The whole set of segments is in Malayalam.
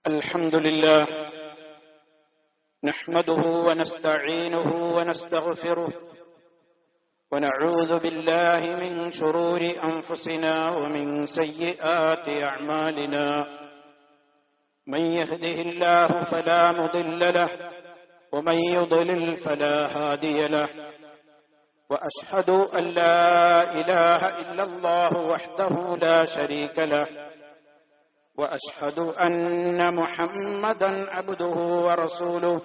الحمد لله نحمده ونستعينه ونستغفره ونعوذ بالله من شرور أنفسنا ومن سيئات أعمالنا من يهده الله فلا مضل له ومن يضلل فلا هادي له وأشهد أن لا إله إلا الله وحده لا شريك له وأشهد أن محمدا عبده ورسوله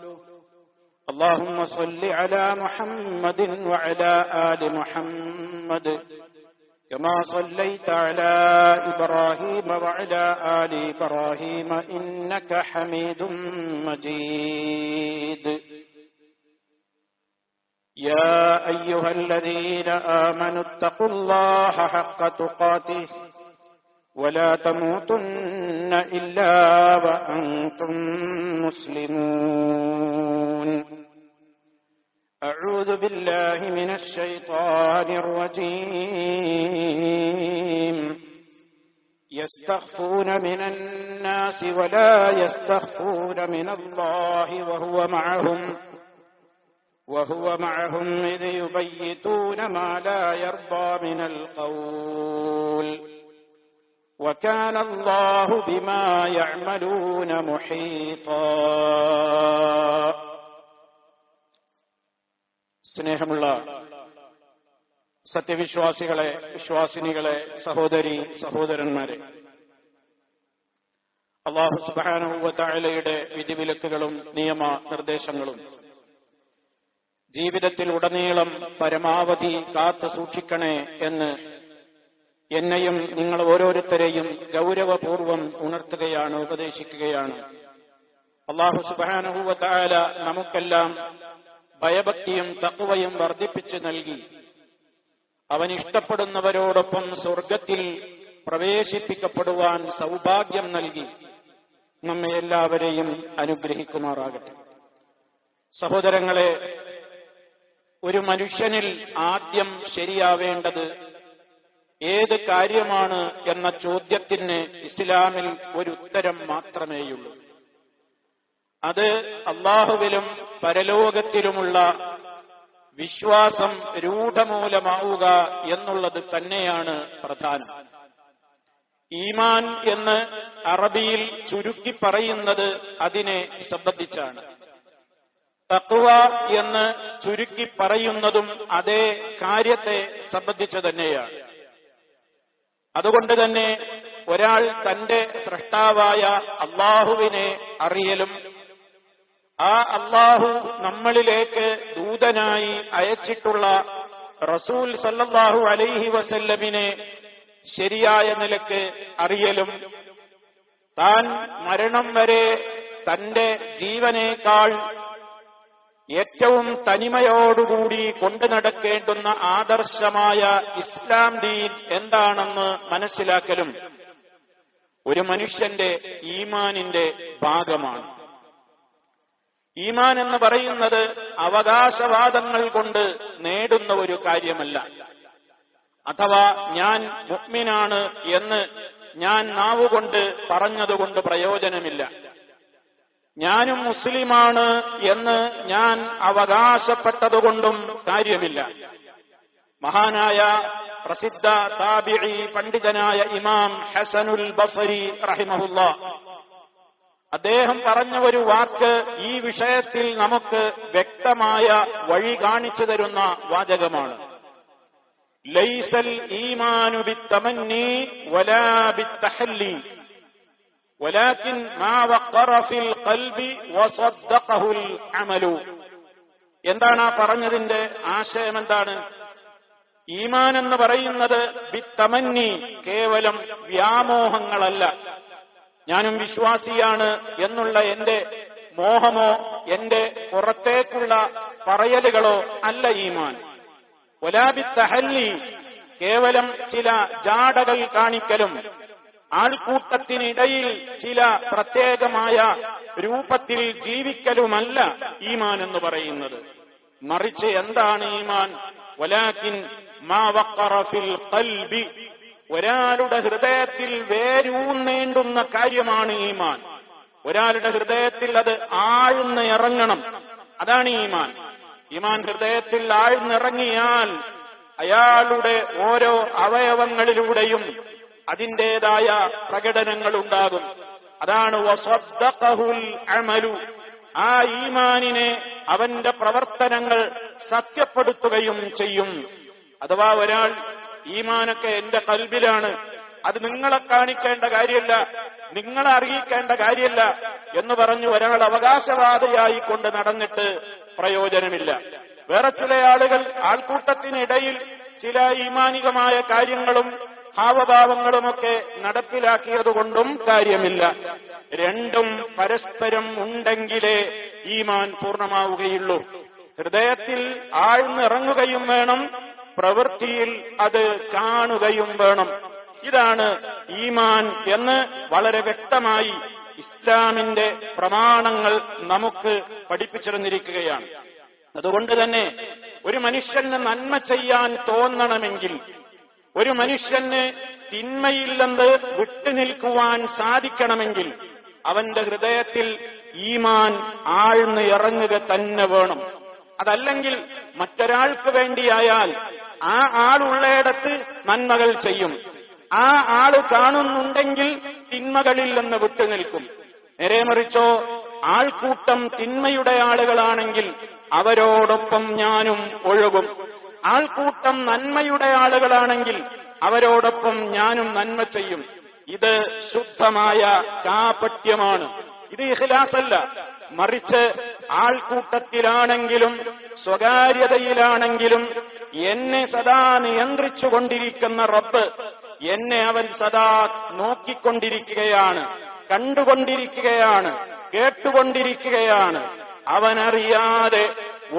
اللهم صل على محمد وعلى آل محمد كما صليت على إبراهيم وعلى آل إبراهيم إنك حميد مجيد يا أيها الذين آمنوا اتقوا الله حق تقاته ولا تموتن إلا وأنتم مسلمون أعوذ بالله من الشيطان الرجيم يستخفون من الناس ولا يستخفون من الله وهو معهم إذ يبيتون ما لا يرضى من القول وكان الله بما يعملون محيطا. സ്നേഹമുള്ള സത്യവിശ്വാസികളെ, വിശ്വാസിനികളെ, സഹോദരി സഹോദരന്മാരെ, അല്ലാഹു സുബ്ഹാനഹു വ തആലയുടെ വിധിവിലക്കുകളും നിയമ നിർദ്ദേശങ്ങളും ജീവിതത്തിൽ ഉടനീളം പരമാവധി കാത്തു സൂക്ഷിക്കണേ എന്ന് എന്നെയും നിങ്ങൾ ഓരോരുത്തരെയും ഗൗരവപൂർവം ഉണർത്തുകയാണ്, ഉപദേശിക്കുകയാണ്. അല്ലാഹു സുബ്ഹാനഹു വ തആല നമുക്കെല്ലാം ഭയഭക്തിയും തഖ്വയും വർദ്ധിപ്പിച്ചു നൽകി അവൻ ഇഷ്ടപ്പെടുന്നവരോടൊപ്പം സ്വർഗത്തിൽ പ്രവേശിപ്പിക്കപ്പെടുവാൻ സൗഭാഗ്യം നൽകി നമ്മെ എല്ലാവരെയും അനുഗ്രഹിക്കുമാറാകട്ടെ. സഹോദരങ്ങളെ, ഒരു മനുഷ്യനിൽ ആദ്യം ശരിയാവേണ്ടത് ഏത് കാര്യമാണ് എന്ന ചോദ്യത്തിന് ഇസ്ലാമിൽ ഒരു ഉത്തരം മാത്രമേയുള്ളൂ. അത് അല്ലാഹുവിലും പരലോകത്തിലുമുള്ള വിശ്വാസം രൂഢമൂലമാവുക എന്നുള്ളത് തന്നെയാണ് പ്രധാനം. ഈമാൻ എന്ന് അറബിയിൽ ചുരുക്കി പറയുന്നത് അതിനെ സംബന്ധിച്ചാണ്. തഖ്വ എന്ന് ചുരുക്കി പറയുന്നതും അതേ കാര്യത്തെ സംബന്ധിച്ചു തന്നെയാണ്. അതുകൊണ്ട് തന്നെ ഒരാൾ തന്റെ സ്രഷ്ടാവായ അല്ലാഹുവിനെ അറിയലും ആ അല്ലാഹു നമ്മളിലേക്ക് ദൂതനായി അയച്ചിട്ടുള്ള റസൂൽ സല്ലല്ലാഹു അലൈഹി വസല്ലമിനെ ശരിയായ നിലക്ക് അറിയലും താൻ മരണം വരെ തന്റെ ജീവനേക്കാൾ ഏറ്റവും തനിമയോടുകൂടി കൊണ്ടു നടക്കേണ്ടുന്ന ആദർശമായ ഇസ്ലാം ദീൻ എന്താണെന്ന് മനസ്സിലാക്കലും ഒരു മനുഷ്യന്റെ ഈമാനിന്റെ ഭാഗമാണ്. ഈമാൻ എന്ന് പറയുന്നത് അവകാശവാദങ്ങൾ കൊണ്ട് നേടുന്ന ഒരു കാര്യമല്ല. അഥവാ ഞാൻ മുഅ്മിനാണ് എന്ന് ഞാൻ നാവുകൊണ്ട് പറഞ്ഞതുകൊണ്ട് പ്രയോജനമില്ല. ഞാനും മുസ്ലിമാണ് എന്ന് ഞാൻ അവകാശപ്പെട്ടതുകൊണ്ടും കാര്യമില്ല. മഹാനായ പ്രസിദ്ധ താബിഈ പണ്ഡിതനായ ഇമാം ഹസനുൽ ബസരി റഹിമഹുല്ലാ അദ്ദേഹം പറഞ്ഞ ഒരു വാക്ക് ഈ വിഷയത്തിൽ നമുക്ക് വ്യക്തമായ വഴി കാണിച്ചു തരുന്ന വാചകമാണ്. ലൈസൽ ഈമാനു ബിത്തമന്നി വലാ ബിത്തഹല്ലി വലാകിൻ മാ വഖറ ഫിൽ ഖൽബി വസദ്ദഖഹുൽ അമലു. എന്താണ് ആ പറഞ്ഞതിന്റെ ആശയം? എന്താണ്? ഈമാൻ എന്ന് പറയുന്നത് ബിത്തമന്നി, കേവലം വ്യാമോഹങ്ങളല്ല. ഞാനും വിശ്വാസിയാണ് എന്നുള്ള എന്റെ മോഹമോ എന്റെ പുറത്തേക്കുള്ള പറയലുകളോ അല്ല ഈമാൻ. വലാ ബിത്തഹല്ലി, കേവലം ചില ജാടകൾ കാണിക്കലും ആൾക്കൂട്ടത്തിനിടയിൽ ചില പ്രത്യേകമായ രൂപത്തിൽ ജീവിക്കലുമല്ല ഈമാൻ എന്ന് പറയുന്നത്. മറിച്ച് എന്താണ് ഈമാൻ? വലാകിൻ മാ വഖറ ഫിൽ ഖൽബി, ഒരാളുടെ ഹൃദയത്തിൽ വേരൂന്നേണ്ടുന്ന കാര്യമാണ് ഈമാൻ. ഒരാളുടെ ഹൃദയത്തിൽ അത് ആഴ്ന്ന് ഇറങ്ങണം. അതാണ് ഈമാൻ. ഈമാൻ ഹൃദയത്തിൽ ആഴ്ന്നിറങ്ങിയാൽ അയാളുടെ ഓരോ അവയവങ്ങളിലൂടെയും അതിൻ്റെതായ പ്രകടനങ്ങൾ ഉണ്ടാകും. അതാണ് വസദ്ദഖഹുൽ അമലു. ആ ഈമാനിനെ അവന്റെ പ്രവർത്തനങ്ങൾ സത്യപ്പെടുത്തുകയും ചെയ്യും. അഥവാ ഒരാൾ ഈമാനൊക്കെ എന്റെ കൽബിലാണ്, അത് നിങ്ങളെ കാണിക്കേണ്ട കാര്യമല്ല, നിങ്ങളെ അറിയിക്കേണ്ട കാര്യമല്ല എന്ന് പറഞ്ഞു ഒരാൾ അവകാശവാദിയായി കൊണ്ട് നടന്നിട്ട് പ്രയോജനമില്ല. വേറെ ചില ആളുകൾ ആൾക്കൂട്ടത്തിനിടയിൽ ചില ഈമാനികമായ കാര്യങ്ങളും ഹാവഭാവങ്ങളുമൊക്കെ നടപ്പിലാക്കിയതുകൊണ്ടും കാര്യമില്ല. രണ്ടും പരസ്പരം ഉണ്ടെങ്കിലേ ഈമാൻ പൂർണ്ണമാവുകയുള്ളൂ. ഹൃദയത്തിൽ ആഴ്ന്നിറങ്ങുകയും വേണം, പ്രവൃത്തിയിൽ അത് കാണുകയും വേണം. ഇതാണ് ഈമാൻ എന്ന് വളരെ വ്യക്തമായി ഇസ്ലാമിന്റെ പ്രമാണങ്ങൾ നമുക്ക് പഠിപ്പിച്ചിരുന്നിരിക്കുകയാണ്. അതുകൊണ്ട് തന്നെ ഒരു മനുഷ്യന് നന്മ ചെയ്യാൻ തോന്നണമെങ്കിൽ, ഒരു മനുഷ്യന് തിന്മയിൽ നിന്ന് വിട്ടുനിൽക്കുവാൻ സാധിക്കണമെങ്കിൽ അവന്റെ ഹൃദയത്തിൽ ഈമാൻ ആഴ്ന്ന് ഇറങ്ങുക തന്നെ വേണം. അതല്ലെങ്കിൽ മറ്റൊരാൾക്ക് വേണ്ടിയായാൽ ആ ആളുള്ളയിടത്ത് നന്മകൾ ചെയ്യും, ആ ആള് കാണുന്നുണ്ടെങ്കിൽ തിന്മകളിൽ നിന്ന് വിട്ടുനിൽക്കും. നേരെ മറിച്ചോ ആൾക്കൂട്ടം തിന്മയുടെ ആളുകളാണെങ്കിൽ അവരോടൊപ്പം ഞാനും ഒഴുകും. ആൾക്കൂട്ടം നന്മയുടെ ആളുകളാണെങ്കിൽ അവരോടൊപ്പം ഞാനും നന്മ ചെയ്യും. ഇത് ശുദ്ധമായ കാപട്യമാണ്. ഇത് ഇഖ്ലാസല്ല. മറിച്ച് ആൾക്കൂട്ടത്തിലാണെങ്കിലും സ്വകാര്യതയിലാണെങ്കിലും എന്നെ സദാ നിയന്ത്രിച്ചുകൊണ്ടിരിക്കുന്ന റബ്ബ്, എന്നെ അവൻ സദാ നോക്കിക്കൊണ്ടിരിക്കുകയാണ്, കണ്ടുകൊണ്ടിരിക്കുകയാണ്, കേട്ടുകൊണ്ടിരിക്കുകയാണ്. അവനറിയാതെ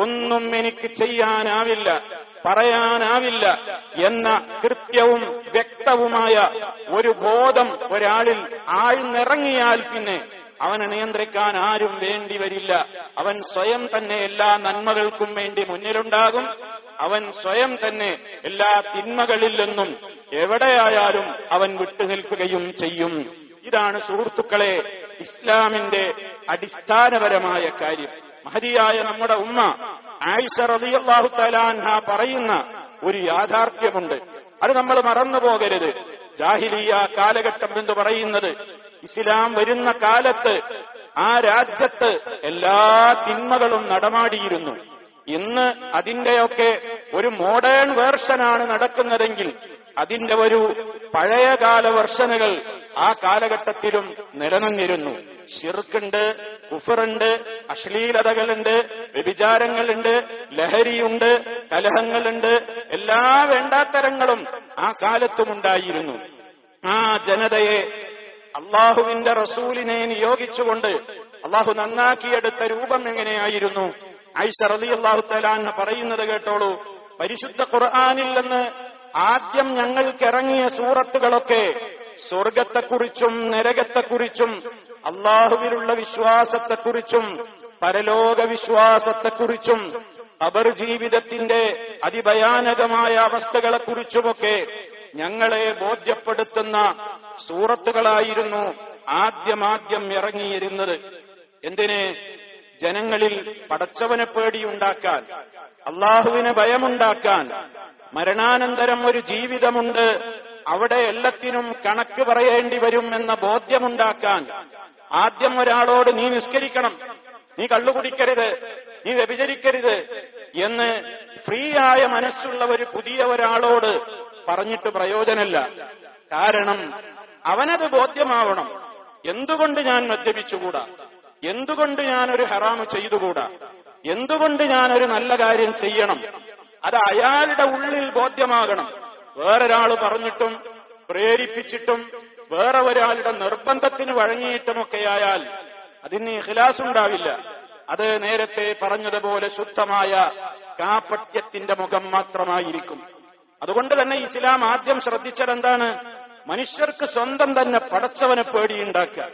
ഒന്നും എനിക്ക് ചെയ്യാനാവില്ല, പറയാനാവില്ല എന്ന കൃത്യവും വ്യക്തവുമായ ഒരു ബോധം ഒരാളിൽ ആഴ്ന്നിറങ്ങിയാൽ പിന്നെ അവനെ നിയന്ത്രിക്കാൻ ആരും വേണ്ടി വരില്ല. അവൻ സ്വയം തന്നെ എല്ലാ നന്മകൾക്കും വേണ്ടി മുന്നിലുണ്ടാകും. അവൻ സ്വയം തന്നെ എല്ലാ തിന്മകളിൽ നിന്നും എവിടെയായാലും അവൻ വിട്ടുനിൽക്കുകയും ചെയ്യും. ഇതാണ് സുഹൃത്തുക്കളെ ഇസ്ലാമിന്റെ അടിസ്ഥാനപരമായ കാര്യം. മഹദിയായ നമ്മുടെ ഉമ്മ ആയിഷ റളിയല്ലാഹു തആല അൻഹ പറയുന്ന ഒരു യാഥാർത്ഥ്യമുണ്ട്. അത് നമ്മൾ മറന്നുപോകരുത്. ജാഹിലിയ്യ കാലഘട്ടം എന്ന് പറയുന്നത് ഇസ്ലാം വരുന്ന കാലത്ത് ആ രാജ്യത്ത് എല്ലാ തിന്മകളും നടമാടിയിരുന്നു. ഇന്ന് അതിന്റെയൊക്കെ ഒരു മോഡേൺ വേർഷനാണ് നടക്കുന്നതെങ്കിൽ അതിന്റെ ഒരു പഴയകാല വെർഷനുകൾ ആ കാലഘട്ടത്തിലും നിലനിന്നിരുന്നു. ശിർക്കുണ്ട്, കുഫറുണ്ട്, അശ്ലീലതകളുണ്ട്, വ്യഭിചാരങ്ങളുണ്ട്, ലഹരിയുണ്ട്, കലഹങ്ങളുണ്ട്, എല്ലാ വേണ്ടാത്തരങ്ങളും ആ കാലത്തുമുണ്ടായിരുന്നു. ആ ജനതയെ അള്ളാഹുവിന്റെ റസൂലിനെ നിയോഗിച്ചുകൊണ്ട് അള്ളാഹു നന്നാക്കിയെടുത്ത രൂപം എങ്ങനെയായിരുന്നു? ആയിഷ റളിയല്ലാഹു തആല അൻഹ പറയുന്നത് കേട്ടോളൂ. പരിശുദ്ധ ഖുർആനിൽ നിന്ന് ആദ്യം ഞങ്ങൾക്കിറങ്ങിയ സൂറത്തുകളൊക്കെ സ്വർഗത്തെക്കുറിച്ചും നരകത്തെക്കുറിച്ചും അള്ളാഹുവിലുള്ള വിശ്വാസത്തെക്കുറിച്ചും പരലോക വിശ്വാസത്തെക്കുറിച്ചും ഖബർ ജീവിതത്തിന്റെ അതിഭയാനകമായ അവസ്ഥകളെക്കുറിച്ചുമൊക്കെ ഞങ്ങളെ ബോധ്യപ്പെടുത്തുന്ന സൂറത്തുകളായിരുന്നു ആദ്യം ഇറങ്ങിയിരുന്നത്. എന്തിന്? ജനങ്ങളിൽ പടച്ചവനെ പേടിയുണ്ടാക്കാൻ, അള്ളാഹുവിന് ഭയമുണ്ടാക്കാൻ, മരണാനന്തരം ഒരു ജീവിതമുണ്ട്, അവിടെ എല്ലാത്തിനും കണക്ക് പറയേണ്ടി വരും എന്ന ബോധ്യമുണ്ടാക്കാൻ. ആദ്യം ഒരാളോട് നീ നിസ്കരിക്കണം, നീ കള്ളുകുടിക്കരുത്, നീ വ്യഭിചരിക്കരുത് എന്ന് ഫ്രീ ആയ മനസ്സുള്ള ഒരു പുതിയ ഒരാളോട് പറഞ്ഞിട്ട് പ്രയോജനമില്ല. കാരണം അവനത് ബോധ്യമാവണം. എന്തുകൊണ്ട് ഞാൻ മദ്യപിച്ചുകൂടാ? എന്തുകൊണ്ട് ഞാനൊരു ഹറാമ് ചെയ്തുകൂടാ? എന്തുകൊണ്ട് ഞാനൊരു നല്ല കാര്യം ചെയ്യണം? അത് അയാളുടെ ഉള്ളിൽ ബോധ്യമാകണം. വേറൊരാൾ പറഞ്ഞിട്ടും പ്രേരിപ്പിച്ചിട്ടും വേറെ ഒരാളുടെ നിർബന്ധത്തിന് വഴങ്ങിയിട്ടുമൊക്കെയായാൽ അതിന് ഇഖ്ലാസ് ഉണ്ടാവില്ല. അത് നേരത്തെ പറഞ്ഞതുപോലെ ശുദ്ധമായ കാപട്യത്തിന്റെ മുഖം മാത്രമായിരിക്കും. അതുകൊണ്ട് തന്നെ ഇസ്ലാം ആദ്യം ശ്രദ്ധിച്ചതെന്താണ്? മനുഷ്യർക്ക് സ്വന്തം തന്നെ പടച്ചവനെ പേടിയുണ്ടാക്കുക.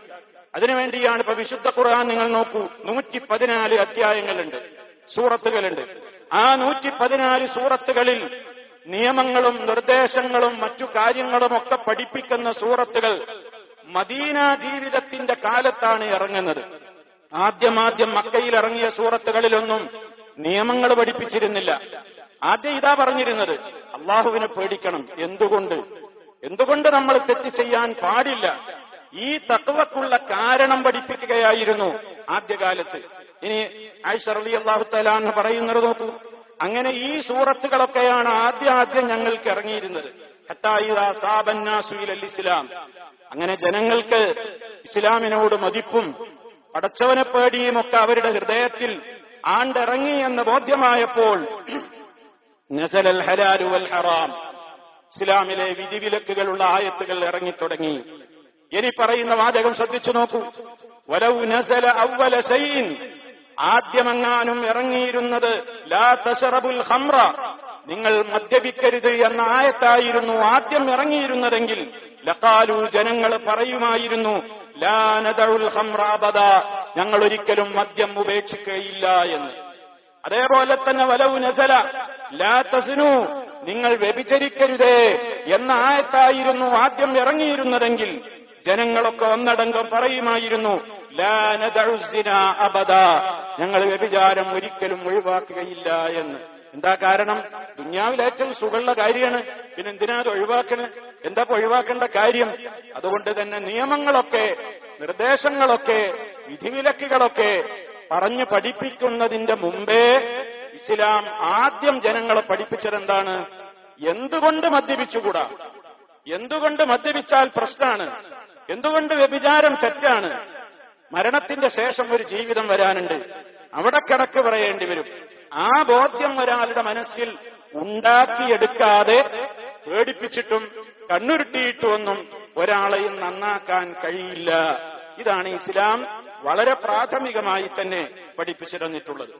അതിനുവേണ്ടിയാണ് ഇപ്പൊ വിശുദ്ധ ഖുർആൻ നിങ്ങൾ നോക്കൂ, 114 അധ്യായങ്ങളുണ്ട്, സൂറത്തുകളുണ്ട്. ആ 114 സൂറത്തുകളിൽ നിയമങ്ങളും നിർദ്ദേശങ്ങളും മറ്റു കാര്യങ്ങളുമൊക്കെ പഠിപ്പിക്കുന്ന സൂറത്തുകൾ മദീന ജീവിതത്തിന്റെ കാലത്താണ് ഇറങ്ങുന്നത്. ആദ്യം മക്കയിൽ ഇറങ്ങിയ സൂറത്തുകളിലൊന്നും നിയമങ്ങൾ പഠിപ്പിച്ചിരുന്നില്ല. ആദ്യം ഇതാ പറഞ്ഞിരുന്നത്, അള്ളാഹുവിനെ പേടിക്കണം. എന്തുകൊണ്ട് നമ്മൾ തെറ്റ് ചെയ്യാൻ പാടില്ല, ഈ തഖ്വക്കുള്ള കാരണം പഠിപ്പിക്കുകയായിരുന്നു ആദ്യകാലത്ത്. ഇനി ആയിഷ റളിയല്ലാഹു തആല അൻഹ പറയുന്നത് നോക്കൂ. അങ്ങനെ ഈ സൂറത്തുകളൊക്കെയാണ് ആദ്യം ഞങ്ങൾക്ക് ഇറങ്ങിയിരുന്നത്. ഹത്താ ഇദാ സാബൻ നാസു ഇലൽ ഇസ്ലാം, അങ്ങനെ ജനങ്ങൾക്ക് ഇസ്ലാമിനോട് മതിപ്പും പടച്ചവനെ പേടിയും ഒക്കെ അവരുടെ ഹൃദയത്തിൽ ആണ്ടിറങ്ങി എന്ന് ബോധ്യമായപ്പോൾ നസലൽ ഹലാലു വൽ ഹറാം, ഇസ്ലാമിലെ വിധിവിലക്കുകളുള്ള ആയത്തുകൾ ഇറങ്ങിത്തുടങ്ങി. ഇനി പറയുന്ന വാചകം ശ്രദ്ധിച്ചു നോക്കൂ. വലൗ നസല അവ്വല ശൈഇൻ, ആദ്യമെങ്ങാനും ഇറങ്ങിയിരുന്നത് ലാ തശറബുൽ ഖംറ, നിങ്ങൾ മദ്യപിക്കരുത് എന്ന ആയത്തായിരുന്നു ആദ്യം ഇറങ്ങിയിരുന്നതെങ്കിൽ ലഖാലു, ജനങ്ങൾ പറയുമായിരുന്നു ലാ നദഉൽ ഖംറ അബദ, ഞങ്ങൾ ഒരിക്കലും മദ്യം ഉപേക്ഷിക്കുകയില്ല എന്ന്. അതേപോലെ തന്നെ വലൗ നസല ലാ തസ്നു, നിങ്ങൾ വ്യഭിചരിക്കരുതേ എന്ന ആയത്തായിരുന്നു ആദ്യം ഇറങ്ങിയിരുന്നതെങ്കിൽ ജനങ്ങളൊക്കെ ഒന്നടങ്കം പറയുമായിരുന്നു ലാ നദഉ സിന അബദ, ഞങ്ങൾ വ്യഭിചാരം ഒരിക്കലും ഒഴിവാക്കുകയില്ല എന്ന്. എന്താ കാരണം? ദുനിയാവിൽ ഏറ്റവും സുഖമുള്ള കാര്യമാണ്, പിന്നെ എന്തിനാ അത് ഒഴിവാക്കണേ? എന്താ ഒഴിവാക്കേണ്ട കാര്യം? അതുകൊണ്ട് തന്നെ നിയമങ്ങളൊക്കെ, നിർദ്ദേശങ്ങളൊക്കെ, വിധിവിലക്കുകളൊക്കെ പറഞ്ഞു പഠിപ്പിക്കുന്നതിന്റെ മുമ്പേ ഇസ്ലാം ആദ്യം ജനങ്ങളെ പഠിപ്പിച്ചതെന്താണ്? എന്തുകൊണ്ട് മദ്യപിച്ചുകൂടാ, എന്തുകൊണ്ട് മദ്യപിച്ചാൽ പ്രശ്നമാണ്, എന്തുകൊണ്ട് വ്യഭിചാരം തെറ്റാണ്, മരണത്തിന്റെ ശേഷം ഒരു ജീവിതം വരാനുണ്ട്, അവിടെ കണക്ക് പറയേണ്ടി വരും. ആ ബോധ്യം ഒരാളുടെ മനസ്സിൽ ഉണ്ടാക്കിയെടുക്കാതെ പേടിപ്പിച്ചിട്ടും കണ്ണുരുട്ടിയിട്ടുമൊന്നും ഒരാളെയും നന്നാക്കാൻ കഴിയില്ല. ഇതാണ് ഇസ്ലാം വളരെ പ്രാഥമികമായി തന്നെ പഠിപ്പിച്ചു തന്നിട്ടുള്ളത്.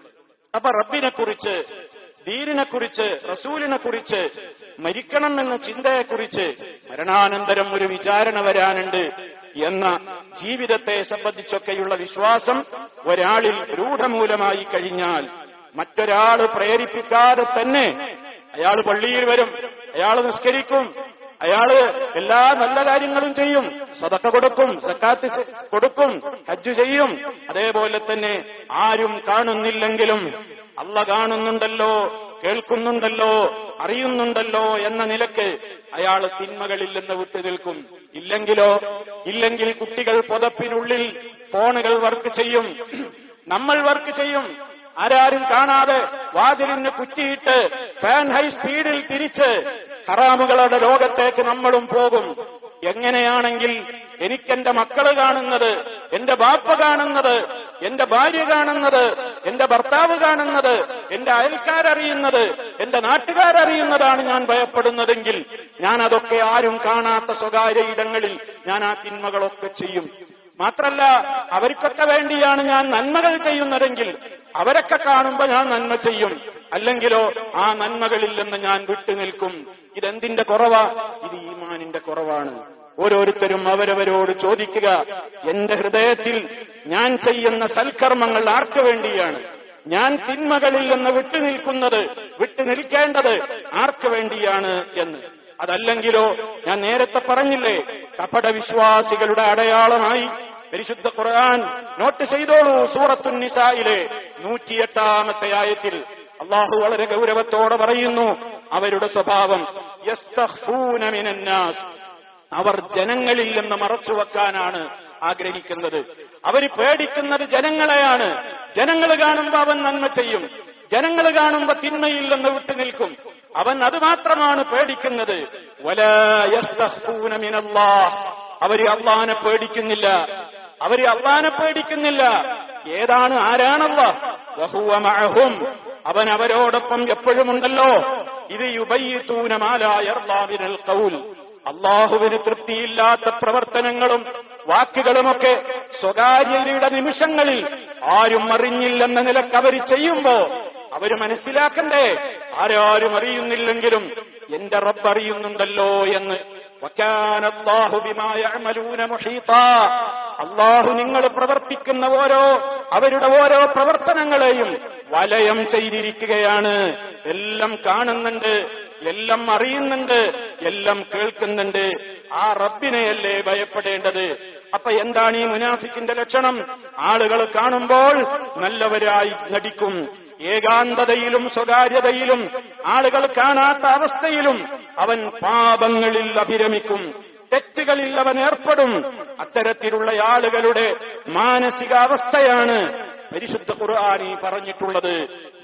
അപ്പൊ റബ്ബിനെ കുറിച്ച്, ദീനിനെ കുറിച്ച്, റസൂലിനെ കുറിച്ച്, മരിക്കണം എന്ന ചിന്തയെക്കുറിച്ച്, മരണാനന്തരം ഒരു വിചാരണ വരാനുണ്ട് എന്ന ജീവിതത്തെ സംബന്ധിച്ചൊക്കെയുള്ള വിശ്വാസം ഒരാളിൽ രൂഢമൂലമായി കഴിഞ്ഞാൽ മറ്റൊരാൾ പ്രേരിപ്പിക്കാതെ തന്നെ അയാൾ പള്ളിയിൽ വരും, അയാൾ നിസ്കരിക്കും, അയാള് എല്ലാ നല്ല കാര്യങ്ങളും ചെയ്യും, സദഖ കൊടുക്കും, സക്കാത്ത് കൊടുക്കും, ഹജ്ജ് ചെയ്യും. അതേപോലെ തന്നെ ആരും കാണുന്നില്ലെങ്കിലും അല്ലാഹ് കാണുന്നുണ്ടല്ലോ, കേൾക്കുന്നുണ്ടല്ലോ, അറിയുന്നുണ്ടല്ലോ എന്ന നിലക്ക് അയാൾ തിന്മകളിൽ നിന്ന് വിട്ടുനിൽക്കും. ഇല്ലെങ്കിൽ കുട്ടികൾ പുതപ്പിനുള്ളിൽ ഫോണുകൾ വർക്ക് ചെയ്യും, നമ്മൾ വർക്ക് ചെയ്യും, ആരാരും കാണാതെ വാതിലിന് കുറ്റിയിട്ട് ഫാൻ ഹൈ സ്പീഡിൽ തിരിച്ച് ഹറാമുകളുടെ ലോകത്തേക്ക് നമ്മളും പോകും. എങ്ങനെയാണെങ്കിൽ എനിക്കെന്റെ മക്കള് കാണുന്നത്, എന്റെ ബാപ്പ കാണുന്നത്, എന്റെ ഭാര്യ കാണുന്നത്, എന്റെ ഭർത്താവ് കാണുന്നത്, എന്റെ അയൽക്കാരറിയുന്നത്, എന്റെ നാട്ടുകാരറിയുന്നതാണ് ഞാൻ ഭയപ്പെടുന്നതെങ്കിൽ ഞാൻ അതൊക്കെ ആരും കാണാത്ത സ്വകാര്യ ഇടങ്ങളിൽ ഞാൻ ആ തിന്മകളൊക്കെ ചെയ്യും. മാത്രല്ല അവർക്കൊക്കെ വേണ്ടിയാണ് ഞാൻ നന്മകൾ ചെയ്യുന്നതെങ്കിൽ അവരൊക്കെ കാണുമ്പോൾ ഞാൻ നന്മ ചെയ്യും. അല്ലെങ്കിലോ ആ നന്മകളിൽ നിന്ന് ഞാൻ വിട്ടുനിൽക്കും. ഇതെന്തിന്റെ കുറവാ? ഇത് ഈമാനിന്റെ കുറവാണ്. ഓരോരുത്തരും അവരവരോട് ചോദിക്കുക, എന്റെ ഹൃദയത്തിൽ ഞാൻ ചെയ്യുന്ന സൽക്കർമ്മങ്ങൾ ആർക്ക് വേണ്ടിയാണ്? ഞാൻ തിന്മകളിൽ നിന്ന് വിട്ടുനിൽക്കേണ്ടത് ആർക്ക് വേണ്ടിയാണ് എന്ന്. അതല്ലെങ്കിലോ ഞാൻ നേരത്തെ പറഞ്ഞില്ലേ, കപടവിശ്വാസികളുടെ അടയാളമായി പരിശുദ്ധ ഖുർആൻ നോട്ട് ചെയ്തോളൂ. സൂറത്തുൻ നിസായിലെ 108-ാമത്തെ ആയത്തിൽ അള്ളാഹു വളരെ ഗൗരവത്തോടെ പറയുന്നു, അവരുടെ സ്വഭാവം യസ്തഖ്ഫൂന മിനന്നാസ്, അവർ ജനങ്ങളിൽ നിന്ന് മറച്ചുവെക്കാനാണ് ആഗ്രഹിക്കുന്നത്. അവര് പേടിക്കുന്നത് ജനങ്ങളെയാണ്. ജനങ്ങൾ കാണുമ്പോ അവൻ നന്മ ചെയ്യും, ജനങ്ങൾ കാണുമ്പോ തിന്മയിൽ നിന്ന് വിട്ടുനിൽക്കും. അവൻ അത് മാത്രമാണ് പേടിക്കുന്നത്. വലാ യസ്തഖ്ഫൂന മിനല്ലാഹ്, അവര് അള്ളാഹനെ പേടിക്കുന്നില്ല. ഏതാണ്, ആരാണല്ലാഹ്? വഹുവ മഅഹും, അവൻ അവരോടൊപ്പം എപ്പോഴുമുണ്ടല്ലോ. ഇത് യുബയ്യിതൂന മാ ലാ യർദാ മിനൽ ഖൗൽ, അള്ളാഹുവിന് തൃപ്തിയില്ലാത്ത പ്രവർത്തനങ്ങളും വാക്കുകളുമൊക്കെ സ്വകാര്യതയുടെ നിമിഷങ്ങളിൽ ആരും അറിഞ്ഞില്ലെന്ന നിലക്ക് അവർ ചെയ്യുമ്പോ അവര് മനസ്സിലാക്കണ്ടേ, ആരും അറിയുന്നില്ലെങ്കിലും എന്റെ റബ്ബ് അറിയുന്നുണ്ടല്ലോ എന്ന്. വകാന അല്ലാഹു ബിമാ യഅമലൂന മുഹീതാ, അല്ലാഹു നിങ്ങൾ പ്രവർത്തിക്കുന്ന അവരുടെ ഓരോ പ്രവർത്തനങ്ങളെയും വലയം ചെയ്തിരിക്കുകയാണ്, എല്ലാം കാണുന്നുണ്ട്. എല്ലാം അറിയുന്നുണ്ട്, എല്ലാം കേൾക്കുന്നുണ്ട്. ആ റബ്ബിനെയല്ലേ ഭയപ്പെടേണ്ടത്? അപ്പൊ എന്താണ് ഈ മുനാഫിക്കിന്റെ ലക്ഷണം? ആളുകൾ കാണുമ്പോൾ നല്ലവരായി നടിക്കും. ഏകാന്തതയിലും സ്വകാര്യതയിലും ആളുകൾ കാണാത്ത അവസ്ഥയിലും അവൻ പാപങ്ങളിൽ അഭിരമിക്കും, തെറ്റുകളിൽ അവൻ ഏർപ്പെടും. അത്തരത്തിലുള്ള ആളുകളുടെ മാനസികാവസ്ഥയാണ് പരിശുദ്ധ ഖുർആനി പറഞ്ഞിട്ടുള്ളത്.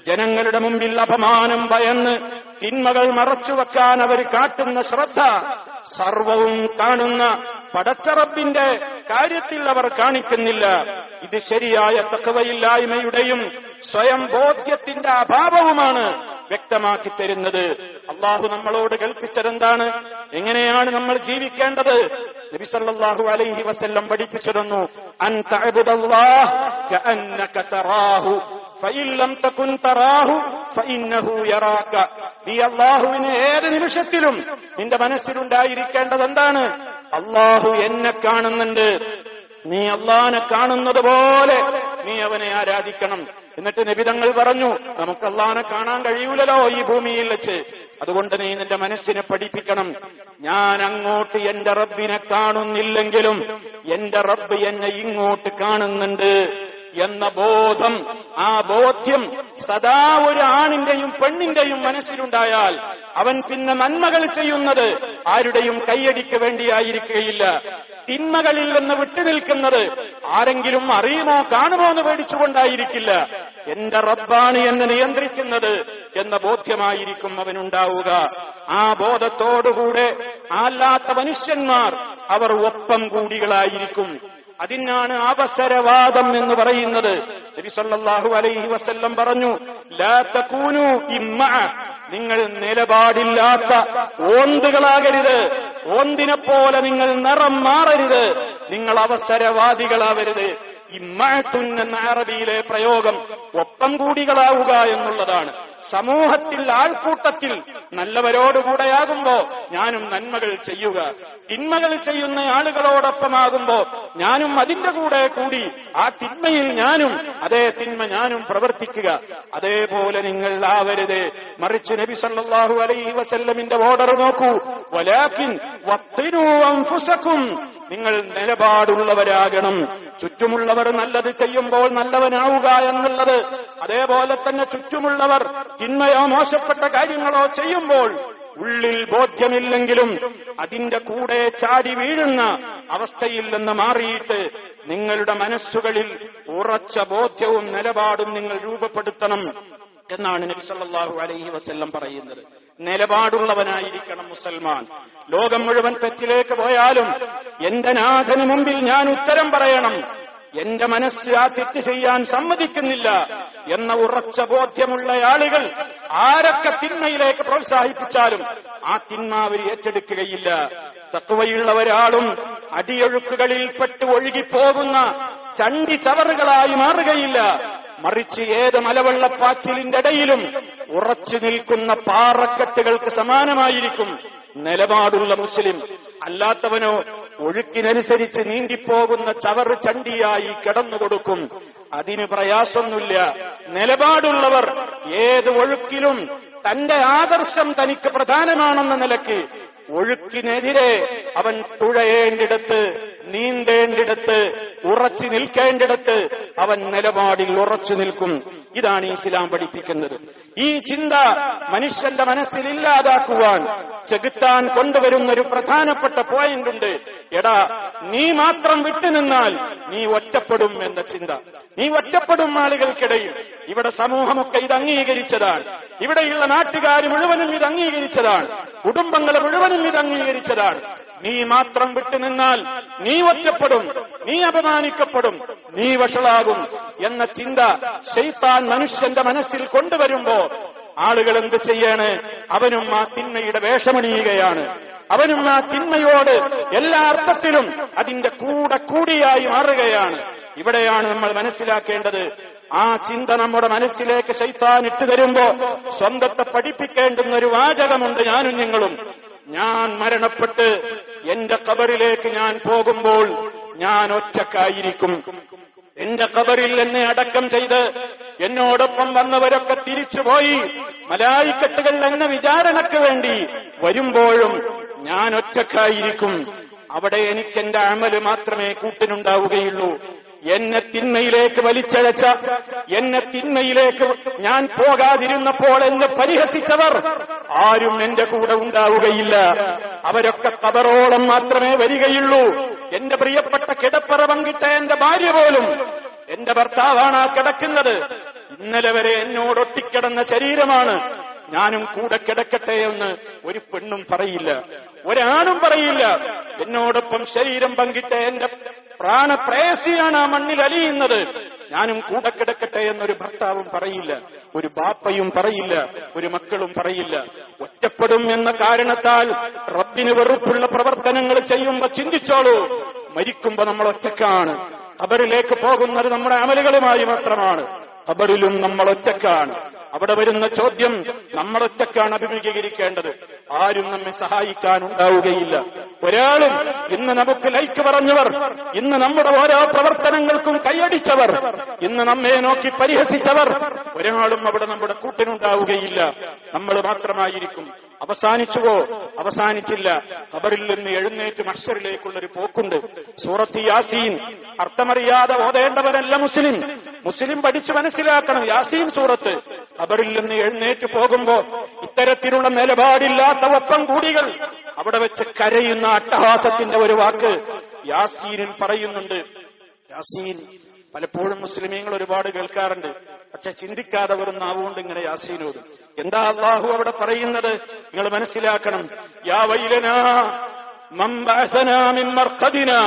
ജനങ്ങളുടെ മുമ്പിൽ അപമാനം ഭയന്ന് തിന്മകൾ മറച്ചുവെക്കാൻ അവർ കാട്ടുന്ന ശ്രദ്ധ സർവവും കാണുന്ന പടച്ച റബ്ബിന്റെ കാര്യത്തിൽ അവർ കാണിക്കുന്നില്ല. ഇത് ശരിയായ തഖ്വയില്ലായ്മയുടെയും സ്വയം ബോധ്യത്തിന്റെ അഭാവവുമാണ് വ്യക്തമാക്കി തരുന്നത്. അള്ളാഹു നമ്മളോട് കൽപ്പിച്ചതെന്താണ്? എങ്ങനെയാണ് നമ്മൾ ജീവിക്കേണ്ടത്? നബി സല്ലല്ലാഹു അലൈഹി വസല്ലം പഠിപ്പിച്ചു തന്നു, അൻ തഅബുദല്ലാഹ കഅന്നക തറാഹു ഫഇൻ ലം തകുൻ തറാഹു ഫഇന്നഹു യറാക. നീ അല്ലാഹുവിനെ ഏത് നിമിഷത്തിലും നിന്റെ മനസ്സിലുണ്ടായിരിക്കേണ്ടത് എന്താണ്? അല്ലാഹു എന്നെ കാണുന്നുണ്ട്. നീ അല്ലാഹനെ കാണുന്നത് പോലെ നീ അവനെ ആരാധിക്കണം. എന്നിട്ട് നബി തങ്ങൾ പറഞ്ഞു, നമുക്ക് അല്ലാഹനെ കാണാൻ കഴിയൂലല്ലോ ഈ ഭൂമിയിൽ വെച്ച്. അതുകൊണ്ട് നീ നിന്റെ മനസ്സിനെ പഠിപ്പിക്കണം, ഞാൻ അങ്ങോട്ട് എന്റെ റബ്ബിനെ കാണുന്നില്ലെങ്കിലും എന്റെ റബ്ബ് എന്നെ ഇങ്ങോട്ട് കാണുന്നുണ്ട് എന്ന ബോധം, ആ ബോധ്യം സദാ ഒരു ആണിന്റെയും പെണ്ണിന്റെയും മനസ്സിലുണ്ടായാൽ അവൻ പിന്നെ നന്മകൾ ചെയ്യുന്നത് ആരുടെയും കൈയടിക്ക് വേണ്ടിയായിരിക്കുകയില്ല. തിന്മകളിൽ നിന്ന് വിട്ടുനിൽക്കുന്നത് ആരെങ്കിലും അറിയുമോ കാണുമോ എന്ന് പേടിച്ചുകൊണ്ടായിരിക്കില്ല. എന്റെ റബ്ബാണ് എന്നെ നിയന്ത്രിക്കുന്നത് എന്ന ബോധ്യമായിരിക്കും അവനുണ്ടാവുക. ആ ബോധത്തോടുകൂടെ അല്ലാത്ത മനുഷ്യന്മാർ അവർ ഒപ്പം കൂടികളായിരിക്കും. അതിനാണ് അവസരവാദം എന്ന് പറയുന്നത്. നബി സല്ലല്ലാഹു അലൈഹി വസല്ലം പറഞ്ഞു, ലാ തകൂനു ഇമ്മഅ, നിങ്ങൾ നിലപാടില്ലാത്ത ഓന്തുകളാകരുത്, ഓന്തിനെപ്പോലെ നിങ്ങൾ നിറം മാറരുത്, നിങ്ങൾ അവസരവാദികളാവരുത്. ഇമ്മഅത്തുൻ എന്ന അറബിയിലെ പ്രയോഗം ഒപ്പം കൂടികളാവുക എന്നുള്ളതാണ്. സമൂഹത്തിൽ ആൾക്കൂട്ടത്തിൽ നല്ലവരോടുകൂടെയാകുമ്പോ ഞാനും നന്മകൾ ചെയ്യുക, തിന്മകൾ ചെയ്യുന്ന ആളുകളോടൊപ്പമാകുമ്പോ ഞാനും അതിന്റെ കൂടെ കൂടി ആ തിന്മയിൽ ഞാനും അതേ തിന്മ ഞാനും പ്രവർത്തിക്കുക. അതേപോലെ നിങ്ങൾ ആവരുത്. മറിച്ച് നബി സല്ലല്ലാഹു അലൈഹി വസല്ലമിന്റെ ഓർഡർ നോക്കൂ, വലാകിൻ വഖ്തിനൂ അൻഫുസകും, നിങ്ങൾ നിലപാടുള്ളവരാകണം. ചുറ്റുമുള്ളവർ നല്ലത് ചെയ്യുമ്പോൾ നല്ലവനാവുക എന്നുള്ളത്, അതേപോലെ തന്നെ ചുറ്റുമുള്ളവർ തിന്മയോ മോശപ്പെട്ട കാര്യങ്ങളോ ചെയ്യുമ്പോൾ ഉള്ളിൽ ബോധ്യമില്ലെങ്കിലും അതിന്റെ കൂടെ ചാടി വീഴുന്ന അവസ്ഥയിൽ നിന്ന് മാറിയിട്ട് നിങ്ങളുടെ മനസ്സുകളിൽ ഉറച്ച ബോധ്യവും നിലപാടും നിങ്ങൾ രൂപപ്പെടുത്തണം എന്നാണ് നബി സല്ലല്ലാഹു അലൈഹി വസല്ലം പറയുന്നത്. നിലപാടുള്ളവനായിരിക്കണം മുസൽമാൻ. ലോകം മുഴുവൻ തെറ്റിലേക്ക് പോയാലും എന്റെ നാഥന് മുമ്പിൽ ഞാൻ ഉത്തരം പറയണം, എന്റെ മനസ്സ് ആ തെറ്റ് ചെയ്യാൻ സമ്മതിക്കുന്നില്ല എന്ന ഉറച്ച ബോധ്യമുള്ള ആളുകൾ ആരൊക്കെ തിന്മയിലേക്ക് പ്രോത്സാഹിപ്പിച്ചാലും ആ തിന്മ അവർ ഏറ്റെടുക്കുകയില്ല. തഖ്വയുള്ള ഒരാളും അടിയൊഴുക്കുകളിൽപ്പെട്ട് ഒഴുകിപ്പോകുന്ന ചണ്ടി ചവറുകളായി മാറുകയില്ല. മറിച്ച് ഏത് മലവെള്ളപ്പാച്ചിലിന്റെ ഇടയിലും ഉറച്ചു നിൽക്കുന്ന പാറക്കെട്ടുകൾക്ക് സമാനമായിരിക്കും നിലപാടുള്ള മുസ്ലിം. അല്ലാത്തവനോ ഒഴുക്കിനനുസരിച്ച് നീന്തിപ്പോകുന്ന ചവറ് ചണ്ടിയായി കിടന്നുകൊടുക്കും. അതിന് പ്രയാസമൊന്നുമില്ല. നിലപാടുള്ളവർ ഏത് ഒഴുക്കിലും തന്റെ ആദർശം തനിക്ക് പ്രധാനമാണെന്ന നിലയ്ക്ക് ഒഴുക്കിനെതിരെ അവൻ തുഴയേണ്ടിടത്ത്, നീന്തേണ്ടിടത്ത്, ഉറച്ചു നിൽക്കേണ്ടിടത്ത് അവൻ നിലപാടിൽ ഉറച്ചു നിൽക്കും. ഇതാണ് ഇസ്ലാം പഠിപ്പിക്കുന്നത്. ഈ ചിന്ത മനുഷ്യന്റെ മനസ്സിൽ ഇല്ലാതാക്കുവാൻ ചെകുത്താൻ കൊണ്ടുവരുന്ന ഒരു പ്രധാനപ്പെട്ട പോയിന്റ് ഉണ്ട്. എടാ, നീ മാത്രം വിട്ടുനിന്നാൽ നീ ഒറ്റപ്പെടും എന്ന ചിന്ത. നീ ഒറ്റപ്പെടും ആളുകൾക്കിടയിൽ. ഇവിടെ സമൂഹമൊക്കെ ഇത് അംഗീകരിച്ചതാണ്. ഇവിടെയുള്ള നാട്ടുകാർ മുഴുവനും ഇത് അംഗീകരിച്ചതാണ്. കുടുംബങ്ങൾ മുഴുവനും ഇത് അംഗീകരിച്ചതാണ്. നീ മാത്രം വിട്ടുനിന്നാൽ നീ ഒറ്റപ്പെടും, നീ അപമാനിക്കപ്പെടും, നീ വഷളാകും എന്ന ചിന്ത ശൈത്താൻ മനുഷ്യന്റെ മനസ്സിൽ കൊണ്ടുവരുമ്പോ ആളുകൾ എന്ത് ചെയ്യാണ്? അവനും ആ തിന്മയുടെ വേഷമണിയുകയാണ്. അവനും ആ തിന്മയോട് എല്ലാ അർത്ഥത്തിലും അതിന്റെ കൂടെ കൂടിയായി മാറുകയാണ്. ഇവിടെയാണ് നമ്മൾ മനസ്സിലാക്കേണ്ടത്. ആ ചിന്ത നമ്മുടെ മനസ്സിലേക്ക് ശൈത്താൻ ഇട്ടു തരുമ്പോ സ്വന്തത്തെ പഠിപ്പിക്കേണ്ടുന്ന ഒരു വാചകമുണ്ട് ഞാനും നിങ്ങളും. ഞാൻ മരണപ്പെട്ട് എന്റെ ഖബറിലേക്ക് ഞാൻ പോകുമ്പോൾ ഞാൻ ഒറ്റക്കായിരിക്കും. എന്റെ ഖബറിൽ എന്നെ അടക്കം ചെയ്ത് എന്നോടൊപ്പം വന്നവരൊക്കെ തിരിച്ചുപോയി മലായിക്കത്തുകൾ എന്ന വിചാരണയ്ക്ക് വേണ്ടി വരുമ്പോഴും ഞാൻ ഒറ്റക്കായിരിക്കും. അവിടെ എനിക്കെന്റെ അമല് മാത്രമേ കൂട്ടിനുണ്ടാവുകയുള്ളൂ. എന്നെ തിന്മയിലേക്ക് വലിച്ചഴച്ച, എന്നെ തിന്മയിലേക്ക് ഞാൻ പോകാതിരുന്നപ്പോൾ എന്നെ പരിഹസിച്ചവർ ആരും എന്റെ കൂടെ ഉണ്ടാവുകയില്ല. അവരൊക്കെ ഖബറോളം മാത്രമേ വരികയുള്ളൂ. എന്റെ പ്രിയപ്പെട്ട കിടപ്പറ പങ്കിട്ട എന്റെ ഭാര്യ പോലും, എന്റെ ഭർത്താവാണ് ആ കിടക്കുന്നത്. ഇന്നലെ വരെ എന്നോടൊട്ടിക്കിടന്ന ശരീരമാണ്, ഞാനും കൂടെ കിടക്കട്ടെ എന്ന് ഒരു പെണ്ണും പറയില്ല, ഒരാണും പറയില്ല. എന്നോടൊപ്പം ശരീരം പങ്കിട്ട എന്റെ പ്രാണപ്രേയസിയാണ് ആ മണ്ണിൽ അലിയുന്നത്, ഞാനും കൂടെ കിടക്കട്ടെ എന്നൊരു ഭർത്താവും പറയില്ല, ഒരു ബാപ്പയും പറയില്ല, ഒരു മക്കളും പറയില്ല. ഒറ്റപ്പെടും എന്ന കാരണത്താൽ റബ്ബിന് വെറുപ്പുള്ള പ്രവർത്തനങ്ങൾ ചെയ്യുമ്പോ ചിന്തിച്ചോളൂ, മരിക്കുമ്പോ നമ്മൾ ഒറ്റക്കാണ്. ഖബറിലേക്ക് പോകുന്നത് നമ്മുടെ അമലുകളുമായി മാത്രമാണ്. ഖബറിലും നമ്മൾ ഒറ്റക്കാണ്. അവിടെ വരുന്ന ചോദ്യം നമ്മൾ ഒറ്റക്കാണ് അഭിമുഖീകരിക്കേണ്ടത്. ആരും നമ്മെ സഹായിക്കാനുണ്ടാവുകയില്ല. ഒരാളും ഇന്ന് നമുക്ക് ലൈക്ക് പറഞ്ഞവർ, ഇന്ന് നമ്മുടെ ഓരോ പ്രവർത്തനങ്ങൾക്കും കൈയടിച്ചവർ, ഇന്ന് നമ്മെ നോക്കി പരിഹസിച്ചവർ, ഒരാളും അവിടെ നമ്മുടെ കൂട്ടിനുണ്ടാവുകയില്ല. നമ്മൾ മാത്രമായിരിക്കും. അവസാനിച്ചുവോ? അവസാനിച്ചില്ല. ഖബറിൽ നിന്ന് എഴുന്നേറ്റ് മഹ്ശറിലേക്കുള്ളൊരു പോക്കുണ്ട്. സൂറത്ത് യാസീൻ അർത്ഥമറിയാതെ ഓതേണ്ടവരല്ല മുസ്ലിം. മുസ്ലിം പഠിച്ചു മനസ്സിലാക്കണം യാസീൻ സൂറത്ത്. ഖബറിൽ നിന്ന് എഴുന്നേറ്റ് പോകുമ്പോ ഇത്തരത്തിലുള്ള നിലപാടില്ലാത്ത ഒപ്പം കൂടികൾ അവിടെ വെച്ച് കരയുന്ന അട്ടഹാസത്തിന്റെ ഒരു വാക്ക് യാസീനിൽ പറയുന്നുണ്ട്. യാസീൻ പലപ്പോഴും മുസ്ലിമീങ്ങൾ ഒരുപാട് കേൾക്കാറുണ്ട്, പക്ഷെ ചിന്തിക്കാതെ വെറും നാവുകൊണ്ട് ഇങ്ങനെ യാസീനോടും. എന്താ അല്ലാഹു അവിടെ പറയുന്നത്? നിങ്ങൾ മനസ്സിലാക്കണം. യാ വൈലനാ മൻ ബഅസനാ മിൻ മർഖദിനാ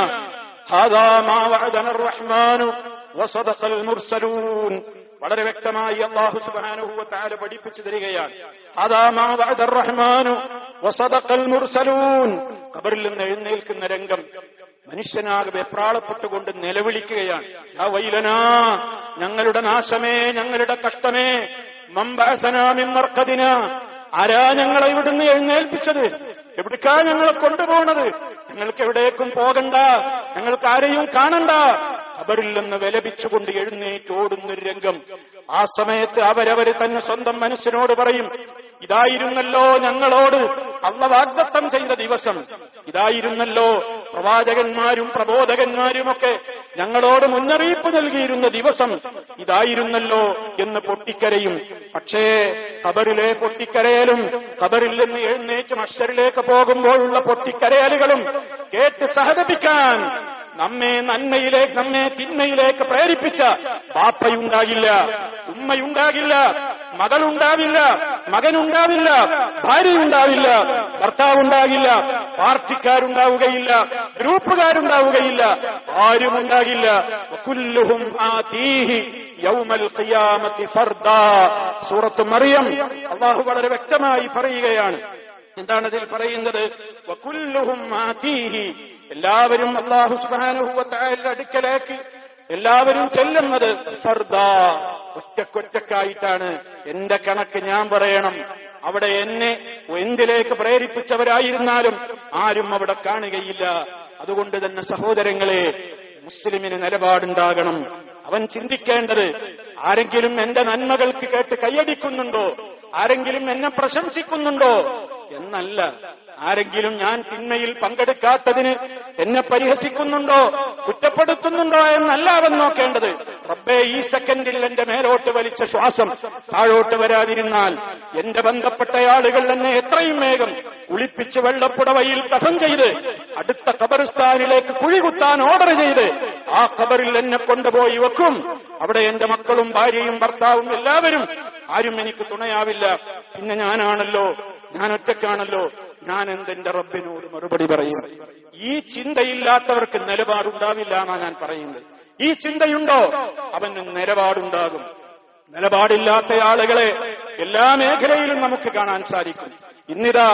ഹാദാ മാ വഅദന അർറഹ്മാനു വസദഖൽ മുർസലൂൻ. വളരെ വ്യക്തമായി അല്ലാഹു സുബ്ഹാനഹു വ തആല പഠിപ്പിച്ചു തരികയാണ്. ഹാദാ മാ വഅദ അർറഹ്മാനു വസദഖൽ മുർസലൂൻ. ഖബറിൽ നിന്ന് എഴുന്നേൽക്കുന്ന രംഗം മനുഷ്യനാകെ വെപ്രാളപ്പെട്ടുകൊണ്ട് നിലവിളിക്കുകയാണ്. യാ വൈലനാ, ഞങ്ങളുടെ നാശമേ, ഞങ്ങളുടെ കഷ്ടമേ. മൻ ബഅസനാ മിൻ മർഖദിനാ, ആരാ ഞങ്ങളെ ഇവിടുന്ന് എഴുന്നേൽപ്പിച്ചത്? എവിടേക്കാ ഞങ്ങളെ കൊണ്ടുപോകുന്നത്? ഞങ്ങൾക്ക് എവിടേക്കും പോകണ്ട, ഞങ്ങൾക്ക് ആരെയും കാണണ്ട. ഖബറിൽ നിന്ന് വിലപിച്ചുകൊണ്ട് എഴുന്നേറ്റോടുന്നൊരു രംഗം. ആ സമയത്ത് അവരവര് തന്നെ സ്വന്തം മനസ്സിനോട് പറയും, ഇതായിരുന്നല്ലോ ഞങ്ങളോട് അല്ലാഹു വാഗ്ദത്തം ചെയ്ത ദിവസം, ഇതായിരുന്നല്ലോ പ്രവാചകന്മാരും പ്രബോധകന്മാരുമൊക്കെ ഞങ്ങളോട് മുന്നറിയിപ്പ് നൽകിയിരുന്ന ദിവസം, ഇതായിരുന്നല്ലോ എന്ന് പൊട്ടിക്കരയും. പക്ഷേ ഖബറിലെ പൊട്ടിക്കരയലും ഖബറിൽ നിന്ന് എഴുന്നേറ്റ് മഹ്ശറിലേക്ക് പോകുമ്പോഴുള്ള പൊട്ടിക്കരയലുകളും കേട്ട് സഹതപിക്കാൻ നമ്മെ നന്മയിലേക്ക്, നമ്മെ തിന്മയിലേക്ക് പ്രേരിപ്പിച്ച ബാപ്പയുണ്ടാകില്ല, ഉമ്മയുണ്ടാകില്ല, മകളുണ്ടാവില്ല, മകനുണ്ടാവില്ല, ഭാര്യയുണ്ടാവില്ല, ഭർത്താവുണ്ടാകില്ല, പാർട്ടിക്കാരുണ്ടാവുകയില്ല, ഗ്രൂപ്പുകാരുണ്ടാവുകയില്ല, ആരുമുണ്ടാകില്ല. വകുല്ലുഹും ആതീഹി യൗമൽ ഖിയാമത്തി ഫർദാ. സൂറത്ത് മറിയം അല്ലാഹു വളരെ വ്യക്തമായി പറയുകയാണ്. എന്താണ് അതിൽ പറയുന്നത്? വകുല്ലുഹും ആതീഹി, എല്ലാവരും അല്ലാഹു സുബ്ഹാനഹു വ തആലയുടെ അടുക്കലേക്ക് എല്ലാവരും ചെല്ലുന്നത് ഫർദാ, ഒറ്റക്കൊറ്റക്കായിട്ടാണ്. എന്റെ കണക്ക് ഞാൻ പറയണം. അവിടെ എന്നെ എന്തിലേക്ക് പ്രേരിപ്പിച്ചവരായിരുന്നാലും ആരും അവിടെ കാണുകയില്ല. അതുകൊണ്ട് തന്നെ സഹോദരങ്ങളെ, മുസ്ലിമിന് നിലപാടുണ്ടാകണം. അവൻ ചിന്തിക്കേണ്ടത്, ആരെങ്കിലും എന്റെ നന്മകൾക്ക് കേട്ട് കൈയടിക്കുന്നുണ്ടോ, ആരെങ്കിലും എന്നെ പ്രശംസിക്കുന്നുണ്ടോ എന്നല്ല. ആരെങ്കിലും ഞാൻ തിന്മയിൽ പങ്കെടുക്കാത്തതിന് എന്നെ പരിഹസിക്കുന്നുണ്ടോ, കുറ്റപ്പെടുത്തുന്നുണ്ടോ എന്നല്ല അവൻ നോക്കേണ്ടത്. റബ്ബേ, ഈ സെക്കൻഡിൽ എന്റെ മേലോട്ട് വലിച്ച ശ്വാസം താഴോട്ട് വരാതിരുന്നാൽ എന്റെ ബന്ധപ്പെട്ട ആളുകൾ എന്നെ എത്രയും വേഗം കുളിപ്പിച്ച് വെള്ളപ്പുടവയിൽ കഫൻ ചെയ്ത് അടുത്ത ഖബറിസ്ഥാനിലേക്ക് കുഴികുത്താൻ ഓർഡർ ചെയ്ത് ആ ഖബറിൽ എന്നെ കൊണ്ടുപോയി വെക്കും. അവിടെ എന്റെ മക്കളും ഭാര്യയും ഭർത്താവും എല്ലാവരും, ആരും എനിക്ക് തുണയാവില്ല. പിന്നെ ഞാനാണല്ലോ, ഞാൻ ഒറ്റക്കാണല്ലോ, ഞാൻ എന്തെന്റെ റബ്ബിനോട് മറുപടി പറയും? ഈ ചിന്തയില്ലാത്തവർക്ക് നിലപാടുണ്ടാവില്ല എന്നാണ് ഞാൻ പറയുന്നത്. ഈ ചിന്തയുണ്ടോ, അവന് നിലപാടുണ്ടാകും. നിലപാടില്ലാത്ത ആളുകളെ എല്ലാ മേഖലയിലും നമുക്ക് കാണാൻ സാധിക്കും. ഇന്നിതാ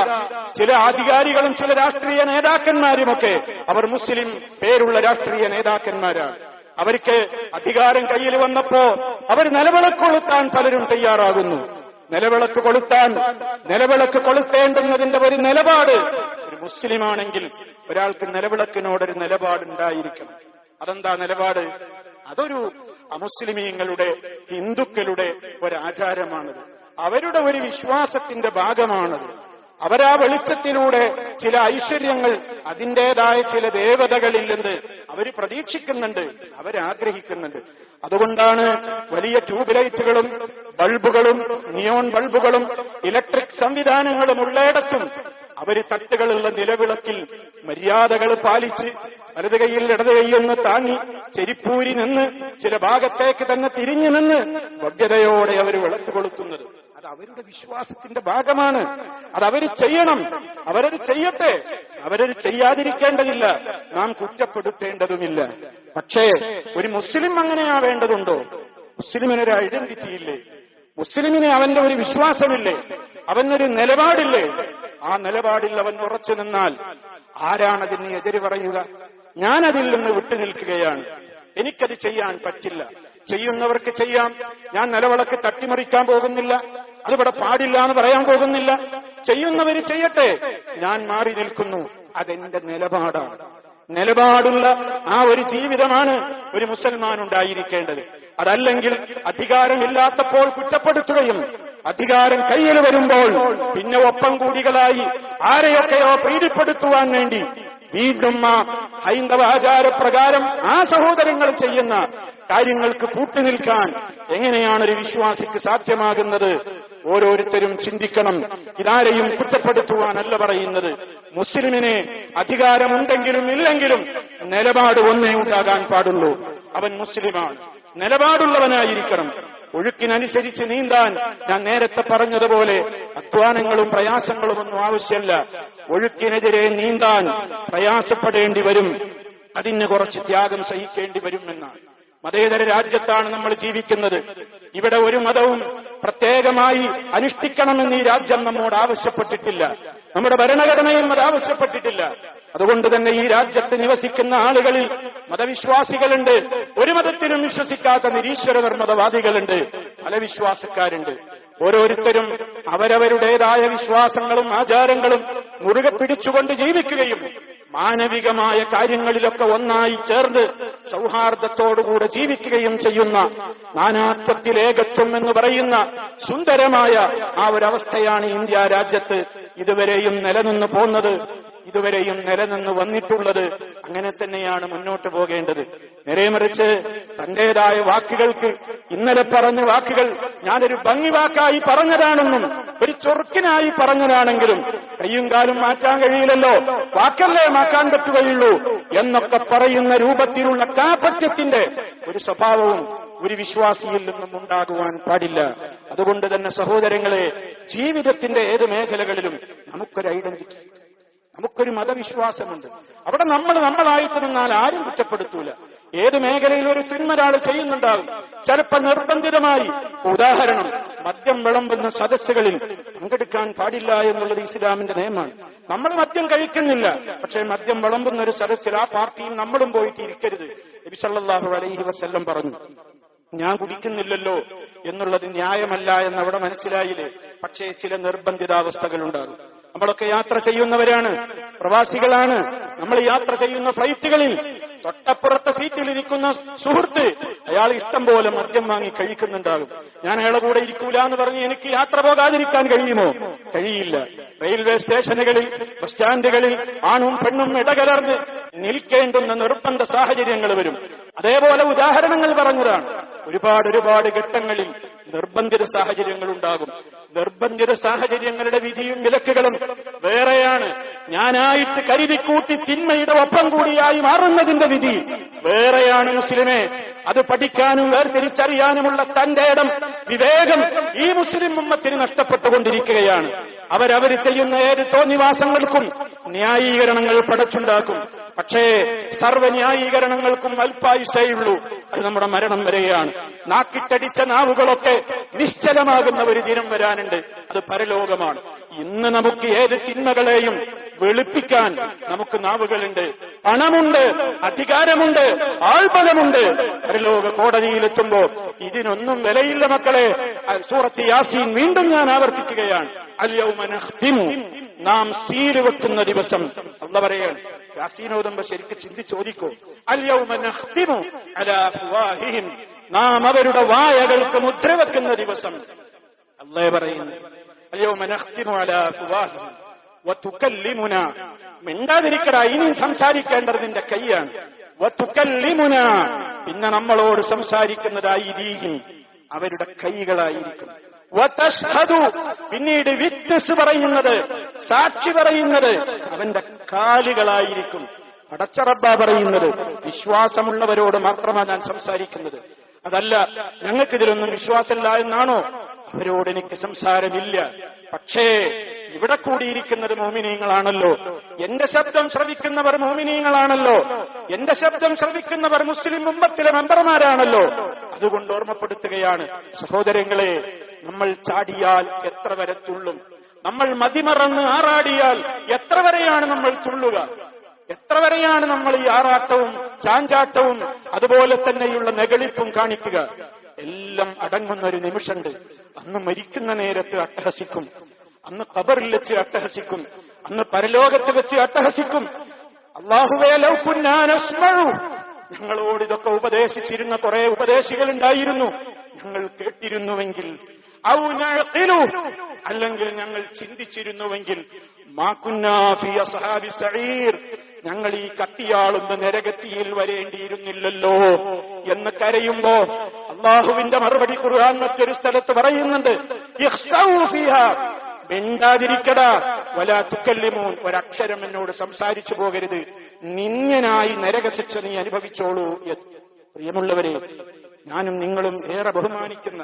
ചില അധികാരികളും ചില രാഷ്ട്രീയ നേതാക്കന്മാരുമൊക്കെ അവർ മുസ്ലിം പേരുള്ള രാഷ്ട്രീയ നേതാക്കന്മാരാണ്. അവർക്ക് അധികാരം കയ്യിൽ വന്നപ്പോ അവർ നിലവിളക്ക് കൊളുത്താൻ പലരും തയ്യാറാകുന്നു. നിലവിളക്ക് കൊളുത്തേണ്ടുന്നതിന്റെ ഒരു നിലപാട്, ഒരു മുസ്ലിമാണെങ്കിൽ ഒരാൾക്ക് നിലവിളക്കിനോടൊരു നിലപാടുണ്ടായിരിക്കണം. അതെന്താ നിലപാട്? അതൊരു അമുസ്ലിമീങ്ങളുടെ, ഹിന്ദുക്കളുടെ ഒരാചാരമാണത്. അവരുടെ ഒരു വിശ്വാസത്തിന്റെ ഭാഗമാണത്. അവരാ വെളിച്ചത്തിലൂടെ ചില ഐശ്വര്യങ്ങൾ, അതിൻ്റെതായ ചില ദേവതകളിൽ നിന്ന് അവർ പ്രതീക്ഷിക്കുന്നുണ്ട്, അവരാഗ്രഹിക്കുന്നുണ്ട്. അതുകൊണ്ടാണ് വലിയ ട്യൂബ് ലൈറ്റുകളും ബൾബുകളും നിയോൺ ബൾബുകളും ഇലക്ട്രിക് സംവിധാനങ്ങളും ഉള്ളയിടത്തും അവര് തട്ടുകളുള്ള നിലവിളക്കിൽ മര്യാദകൾ പാലിച്ച് വലത് കൈയിൽ ഇടത് കൈയൊന്ന് താങ്ങി ചെരിപ്പൂരി നിന്ന് ചില ഭാഗത്തേക്ക് തന്നെ തിരിഞ്ഞു നിന്ന് ഭവ്യതയോടെ അവർ വിളക്ക് കൊളുത്തുന്നത്. അത് അവരുടെ വിശ്വാസത്തിന്റെ ഭാഗമാണ്. അതവര് ചെയ്യണം, അവരത് ചെയ്യട്ടെ, അവരത് ചെയ്യാതിരിക്കേണ്ടതില്ല, നാം കുറ്റപ്പെടുത്തേണ്ടതുമില്ല. പക്ഷേ ഒരു മുസ്ലിം അങ്ങനെയാവേണ്ടതുണ്ടോ? മുസ്ലിമിനൊരു ഐഡന്റിറ്റി ഇല്ലേ? മുസ്ലിമിന് അവന്റെ ഒരു വിശ്വാസമില്ലേ? അവനൊരു നിലപാടില്ലേ? ആ നിലപാടിൽ അവൻ ഉറച്ചു നിന്നാൽ ആരാണതിന് എതിര് പറയുക? ഞാനതിൽ നിന്ന് വിട്ടുനിൽക്കുകയാണ്. എനിക്കത് ചെയ്യാൻ പറ്റില്ല. ചെയ്യുന്നവർക്ക് ചെയ്യാം. ഞാൻ നിലവിളക്ക് തട്ടിമറിക്കാൻ പോകുന്നില്ല, അതിവിടെ പാടില്ല എന്ന് പറയാൻ പോകുന്നില്ല. ചെയ്യുന്നവര് ചെയ്യട്ടെ, ഞാൻ മാറി നിൽക്കുന്നു. അതെന്റെ നിലപാടാണ്. നിലപാടുള്ള ആ ഒരു ജീവിതമാണ് ഒരു മുസൽമാൻ ഉണ്ടായിരിക്കേണ്ടത്. അതല്ലെങ്കിൽ അധികാരമില്ലാത്തപ്പോൾ കുറ്റപ്പെടുത്തുകയും അധികാരം കയ്യിൽ വരുമ്പോൾ പിന്നെ ഒപ്പം കൂടികളായി ആരെയൊക്കെയോ പ്രീതിപ്പെടുത്തുവാൻ വേണ്ടി വീണ്ടും ആ ഹൈന്ദവ ആചാരപ്രകാരം ആ സഹോദരങ്ങൾ ചെയ്യുന്ന കാര്യങ്ങൾക്ക് കൂട്ടുനിൽക്കാൻ എങ്ങനെയാണ് ഒരു വിശ്വാസിക്ക് സാധ്യമാകുന്നത്? ഓരോരുത്തരും ചിന്തിക്കണം. ഇതാരെയും കുറ്റപ്പെടുത്തുവാനല്ല പറയുന്നത്. മുസ്ലിമിന് അധികാരമുണ്ടെങ്കിലും ഇല്ലെങ്കിലും നിലപാട് ഒന്നേ ഉണ്ടാകാൻ പാടുള്ളൂ. അവൻ മുസ്ലിമാണ്, നിലപാടുള്ളവനായിരിക്കണം. ഒഴുക്കിനനുസരിച്ച് നീന്താൻ ഞാൻ നേരത്തെ പറഞ്ഞതുപോലെ അധ്വാനങ്ങളും പ്രയാസങ്ങളും ഒന്നും ആവശ്യമല്ല. ഒഴുക്കിനെതിരെ നീന്താൻ പ്രയാസപ്പെടേണ്ടി വരും, അതിന് കുറച്ച് ത്യാഗം സഹിക്കേണ്ടി വരുമെന്നാണ്. മതേതര രാജ്യത്താണ് നമ്മൾ ജീവിക്കുന്നത്. ഇവിടെ ഒരു മതവും പ്രത്യേകമായി അനുഷ്ഠിക്കണമെന്ന് ഈ രാജ്യം നമ്മോട് ആവശ്യപ്പെട്ടിട്ടില്ല. നമ്മുടെ ഭരണഘടനയും അത് ആവശ്യപ്പെട്ടിട്ടില്ല. അതുകൊണ്ട് തന്നെ ഈ രാജ്യത്ത് നിവസിക്കുന്ന ആളുകളിൽ മതവിശ്വാസികളുണ്ട്, ഒരു മതത്തിലും വിശ്വസിക്കാത്ത നിരീശ്വര നിർമ്മതവാദികളുണ്ട്, പല വിശ്വാസക്കാരുണ്ട്. ഓരോരുത്തരും അവരവരുടേതായ വിശ്വാസങ്ങളും ആചാരങ്ങളും മുറുകെ പിടിച്ചുകൊണ്ട് ജീവിക്കുകയും മാനവികമായ കാര്യങ്ങളിലൊക്കെ ഒന്നായി ചേർന്ന് സൗഹാർദ്ദത്തോടുകൂടെ ജീവിക്കുകയും ചെയ്യുന്ന നാനാത്വത്തിലേകത്വം എന്ന് പറയുന്ന സുന്ദരമായ ആ ഒരവസ്ഥയാണ് ഇന്ത്യ രാജ്യത്ത് ഇതുവരെയും നിലനിന്ന് പോന്നത്, ഇതുവരെയും നിലനിന്ന് വന്നിട്ടുള്ളത്. അങ്ങനെ തന്നെയാണ് മുന്നോട്ട് പോകേണ്ടത്. നേരെമറിച്ച് തന്റേതായ വാക്കുകൾക്ക്, ഇന്നലെ പറഞ്ഞ വാക്കുകൾ ഞാനൊരു ഭംഗി വാക്കായി പറഞ്ഞതാണെന്നും ഒരു ചൊറുക്കിനായി പറഞ്ഞതാണെങ്കിലും കയ്യും കാലും മാറ്റാൻ കഴിയില്ലല്ലോ, വാക്കല്ലേ മാറ്റാൻ പറ്റുകയുള്ളൂ എന്നൊക്കെ പറയുന്ന രൂപത്തിലുള്ള കാപട്യത്തിന്റെ ഒരു സ്വഭാവവും ഒരു വിശ്വാസിയിൽ നിന്നും ഉണ്ടാകുവാൻ പാടില്ല. അതുകൊണ്ട് തന്നെ സഹോദരങ്ങളെ, ജീവിതത്തിന്റെ ഏത് മേഖലകളിലും നമുക്കൊരു ഐഡന്റിറ്റി, നമുക്കൊരു മതവിശ്വാസമുണ്ട്. അവിടെ നമ്മളായിട്ട് നിന്നാൽ ആരും കുറ്റപ്പെടുത്തൂല. ഏത് മേഖലയിൽ ഒരു തിന്മൊരാൾ ചെയ്യുന്നുണ്ടാകും, ചിലപ്പോൾ നിർബന്ധിതമായി. ഉദാഹരണം, മദ്യം വിളമ്പുന്ന സദസ്സുകളിൽ പങ്കെടുക്കാൻ പാടില്ല എന്നുള്ളത് ഇസ്ലാമിന്റെ നിയമമാണ്. നമ്മൾ മദ്യം കഴിക്കുന്നില്ല, പക്ഷേ മദ്യം വിളമ്പുന്ന ഒരു സദസ്സിൽ ആ പാർട്ടിയിൽ നമ്മളും പോയിട്ട് ഇരിക്കരുത്. നബി സല്ലല്ലാഹു അലൈഹി വസല്ലം പറഞ്ഞു. ഞാൻ കുടിക്കുന്നില്ലല്ലോ എന്നുള്ളത് ന്യായമല്ല എന്നവിടെ മനസ്സിലായില്ലേ? പക്ഷേ ചില നിർബന്ധിതാവസ്ഥകളുണ്ടാകും. നമ്മളൊക്കെ യാത്ര ചെയ്യുന്നവരാണ്, പ്രവാസികളാണ്. നമ്മൾ യാത്ര ചെയ്യുന്ന ഫ്ലൈറ്റുകളിൽ തൊട്ടപ്പുറത്തെ സീറ്റിലിരിക്കുന്ന സുഹൃത്ത് അയാൾ ഇഷ്ടം പോലെ മദ്യം വാങ്ങി കഴിക്കുന്നുണ്ടാകും. ഞാൻ അയാളെ കൂടെ ഇരിക്കൂല എന്ന് പറഞ്ഞ് എനിക്ക് യാത്ര പോകാതിരിക്കാൻ കഴിയുമോ? കഴിയില്ല. റെയിൽവേ സ്റ്റേഷനുകളിൽ, ബസ് സ്റ്റാൻഡുകളിൽ ആണും പെണ്ണും ഇടകലർന്ന് നിൽക്കേണ്ടുന്ന നിർബന്ധ സാഹചര്യങ്ങൾ വരും. അതേപോലെ ഉദാഹരണങ്ങൾ പറഞ്ഞതാണ്. ഒരുപാട് ഘട്ടങ്ങളിൽ നിർബന്ധിത സാഹചര്യങ്ങൾ ഉണ്ടാകും. നിർബന്ധിത സാഹചര്യങ്ങളുടെ വിധിയും വിലക്കുകളും വേറെയാണ്. ഞാനായിട്ട് കരുതിക്കൂട്ടി തിന്മയുടെ ഒപ്പം കൂടിയായി മാറുന്നതിന്റെ വിധി വേറെയാണ്. മുസ്ലിമേ, അത് പഠിക്കാനും വേർതിരിച്ചറിയാനുമുള്ള തന്റെ ഇടം, വിവേകം ഈ മുസ്ലിം ഉമ്മത്തിന് നഷ്ടപ്പെട്ടുകൊണ്ടിരിക്കുകയാണ്. അവരവർ ചെയ്യുന്ന ഏത് തോന്നിവാസങ്ങൾക്കും ന്യായീകരണങ്ങൾ പടച്ചുണ്ടാക്കും. പക്ഷേ സർവ്വ ന്യായീകരണങ്ങൾക്കും അല്പായുഷയുള്ളൂ, അത് നമ്മുടെ മരണം വരെയാണ്. നാക്കിട്ടടിച്ച നാവുകളൊക്കെ നിശ്ചലമാകുന്ന ഒരു ദിനം വരാനുണ്ട്, അത് പരലോകമാണ്. ഇന്ന് നമുക്ക് ഏത് തിന്മകളെയും വെളുപ്പിക്കാൻ നമുക്ക് നാവുകളുണ്ട്, പണമുണ്ട്, അധികാരമുണ്ട്, ആൾബലമുണ്ട്. പരലോക കോടതിയിലെത്തുമ്പോ ഇതിനൊന്നും വിലയില്ല മക്കളെ. സൂറത്ത് യാസീൻ വീണ്ടും ഞാൻ ആവർത്തിക്കുകയാണ്. അൽയൗമ നഖ്തിമു, നാം സീല് വെക്കുന്ന ദിവസം. അല്ലാഹു പറയാണ്, യാസീനോദുമ്പോ ശരിക്ക് ചിന്തിച്ചോദിക്കോ. അൽയൗമ നഖ്തിമു അലാ അഫ്വാഹിഹിം, നാം അവരുടെ വായകൾക്ക് മുദ്ര വെക്കുന്ന ദിവസം. അല്ലാഹു പറയുന്നു, അൽയൗമ നഖ്തിമു അലാ അഫ്വാഹിഹിം വതുകല്ലിമുനാ, മിണ്ടാതിരിക്കടാ, ഇനി സംസാരിക്കേണ്ടത് നിന്റെ കൈയാണ്. വതുകല്ലിമുനാ, പിന്നെ നമ്മളോട് സംസാരിക്കുന്നത് ഐദീഹിം, അവരുടെ കൈകളായിരിക്കും. വതശ്ഹദു, പിന്നീട് വിറ്റ്നസ് പറയുന്നത്, സാക്ഷി പറയുന്നത് അവന്റെ കാലുകളായിരിക്കും. പടച്ച റബ്ബാ പറയുന്നത്, വിശ്വാസമുള്ളവരോട് മാത്രമാണ് ഞാൻ സംസാരിക്കുന്നത്. അതല്ല, ഞങ്ങൾക്കിതിലൊന്നും വിശ്വാസമില്ല എന്നാണോ? അവരോട് എനിക്ക് സംസാരമില്ല. പക്ഷേ ഇവിടെ കൂടിയിരിക്കുന്നത് മോമിനീങ്ങളാണല്ലോ, എന്റെ ശബ്ദം ശ്രവിക്കുന്നവർ മോമിനീങ്ങളാണല്ലോ, എന്റെ ശബ്ദം ശ്രവിക്കുന്നവർ മുസ്ലിം ഉമ്മത്തിലെ മെമ്പർമാരാണല്ലോ. അതുകൊണ്ട് ഓർമ്മപ്പെടുത്തുകയാണ് സഹോദരങ്ങളെ, നമ്മൾ ചാടിയാൽ എത്ര വരെ തുള്ളും? നമ്മൾ മതിമറന്ന് ആറാടിയാൽ എത്ര വരെയാണ് നമ്മൾ തുള്ളുക? എത്ര വരെയാണ് നമ്മൾ ഈ ആറാട്ടവും ചാഞ്ചാട്ടവും അതുപോലെ തന്നെയുള്ള നെകളിപ്പും കാണിക്കുക? എല്ലാം അടങ്ങുന്ന ഒരു നിമിഷമുണ്ട്. അന്ന് മരിക്കുന്ന നേരത്ത് അട്ടഹസിക്കും, അന്ന് ഖബറിൽ വെച്ച് അട്ടഹസിക്കും, അന്ന് പരലോകത്ത് വെച്ച് അട്ടഹസിക്കും. അല്ലാഹുവേ ലൗ കുന്നാ നസ്മഉ, ഞങ്ങളോട് ഇതൊക്കെ ഉപദേശിച്ചിരുന്ന കുറെ ഉപദേശികൾ ഉണ്ടായിരുന്നു, ഞങ്ങൾ കേട്ടിരുന്നുവെങ്കിൽ, ഔ നഅഖിലു, അല്ലെങ്കിൽ ഞങ്ങൾ ചിന്തിച്ചിരുന്നുവെങ്കിൽ, മാ കുന്നാ ഫീ അസ്ഹാബി സഈർ, ഞങ്ങൾ ഈ കത്തിയാളുന്ന നരകത്തിയിൽ വരേണ്ടിയിരുന്നില്ലല്ലോ എന്ന് കരയുമ്പോ അള്ളാഹുവിന്റെ മറുപടി ഖുർആൻ മറ്റൊരു സ്ഥലത്ത് പറയുന്നുണ്ട്, ഇഖ്സൗ ഫീഹാ, മിണ്ടാതിരിക്കടാ, വലാ തുകല്ലിമൂൻ, ഒരക്ഷരം എന്നോട് സംസാരിച്ചു പോകരുത്, നിന്യനായി നരകശിക്ഷ നീ അനുഭവിച്ചോളൂ. പ്രിയമുള്ളവരെ, ഞാനും നിങ്ങളും ഏറെ ബഹുമാനിക്കുന്ന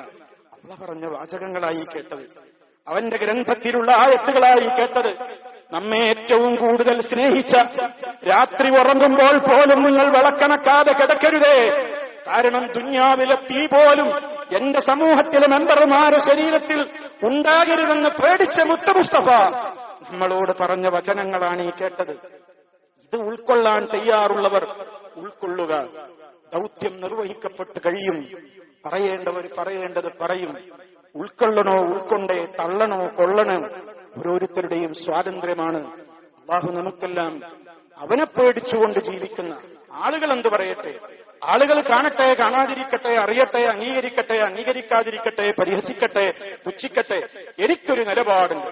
അല്ലാഹു പറഞ്ഞ വാചകങ്ങളായി കേട്ടത്, അവന്റെ ഗ്രന്ഥത്തിലുള്ള ആയത്തുകളായി കേട്ടത്, നമ്മെ ഏറ്റവും കൂടുതൽ സ്നേഹിച്ച, രാത്രി ഉറങ്ങുമ്പോൾ പോലും നിങ്ങൾ വിളക്കണക്കാതെ കിടക്കരുതേ, കാരണം ദുന്യാവിലെ തീ പോലും എന്റെ സമൂഹത്തിലെ മെമ്പർമാരുടെ ശരീരത്തിൽ ഉണ്ടാകരുതെന്ന് പേടിച്ച മുത്ത മുസ്തഫ നമ്മളോട് പറഞ്ഞ വചനങ്ങളാണ് ഈ കേട്ടത്. ഇത് ഉൾക്കൊള്ളാൻ തയ്യാറുള്ളവർ ഉൾക്കൊള്ളുക. ദൗത്യം നിർവഹിക്കപ്പെട്ട് കഴിയും. പറയേണ്ടവർ പറയേണ്ടത് പറയും. ഉൾക്കൊള്ളണോ ഉൾക്കൊണ്ടേ, തള്ളണോ കൊള്ളണോ, ഓരോരുത്തരുടെയും സ്വാതന്ത്ര്യമാണ്. അല്ലാഹു നമുക്കെല്ലാം അവനെ പേടിച്ചുകൊണ്ട് ജീവിക്കുന്ന ആളുകൾ എന്തു പറയട്ടെ, ആളുകൾ കാണട്ടെ കാണാതിരിക്കട്ടെ, അറിയട്ടെ അംഗീകരിക്കട്ടെ അംഗീകരിക്കാതിരിക്കട്ടെ, പരിഹസിക്കട്ടെ പുച്ഛിക്കട്ടെ, എനിക്കൊരു നിലപാടുണ്ട്,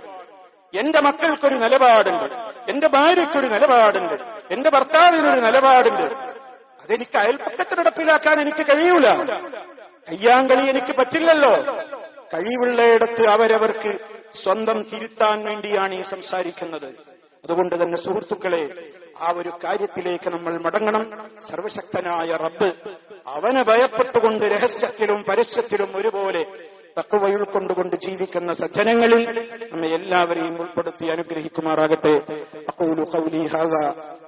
എന്റെ മക്കൾക്കൊരു നിലപാടുണ്ട്, എന്റെ ഭാര്യയ്ക്കൊരു നിലപാടുണ്ട്, എന്റെ ഭർത്താവിനൊരു നിലപാടുണ്ട്. അതെനിക്ക് അയൽപ്പക്കത്ത് നടപ്പിലാക്കാൻ എനിക്ക് കഴിയൂല. കയ്യാങ്കളി എനിക്ക് പറ്റില്ലല്ലോ. കഴിവുള്ളയിടത്ത് അവരവർക്ക് സ്വന്തം തിരുത്താൻ വേണ്ടിയാണ് ഈ സംസാരിക്കുന്നത്. അതുകൊണ്ട് തന്നെ സുഹൃത്തുക്കളെ, ആ ഒരു കാര്യത്തിലേക്ക് നമ്മൾ മടങ്ങണം. സർവശക്തനായ റബ്ബ്, അവനെ ഭയപ്പെട്ടുകൊണ്ട് രഹസ്യത്തിലും പരസ്യത്തിലും ഒരുപോലെ തഖ്വ ഉൾക്കൊണ്ടുകൊണ്ട് ജീവിക്കുന്ന സജ്ജനങ്ങളിൽ നമ്മെ എല്ലാവരെയും ഉൾപ്പെടുത്തി അനുഗ്രഹിക്കുമാറാകട്ടെ. അഖൂലു ഖൗലി ഹാദാ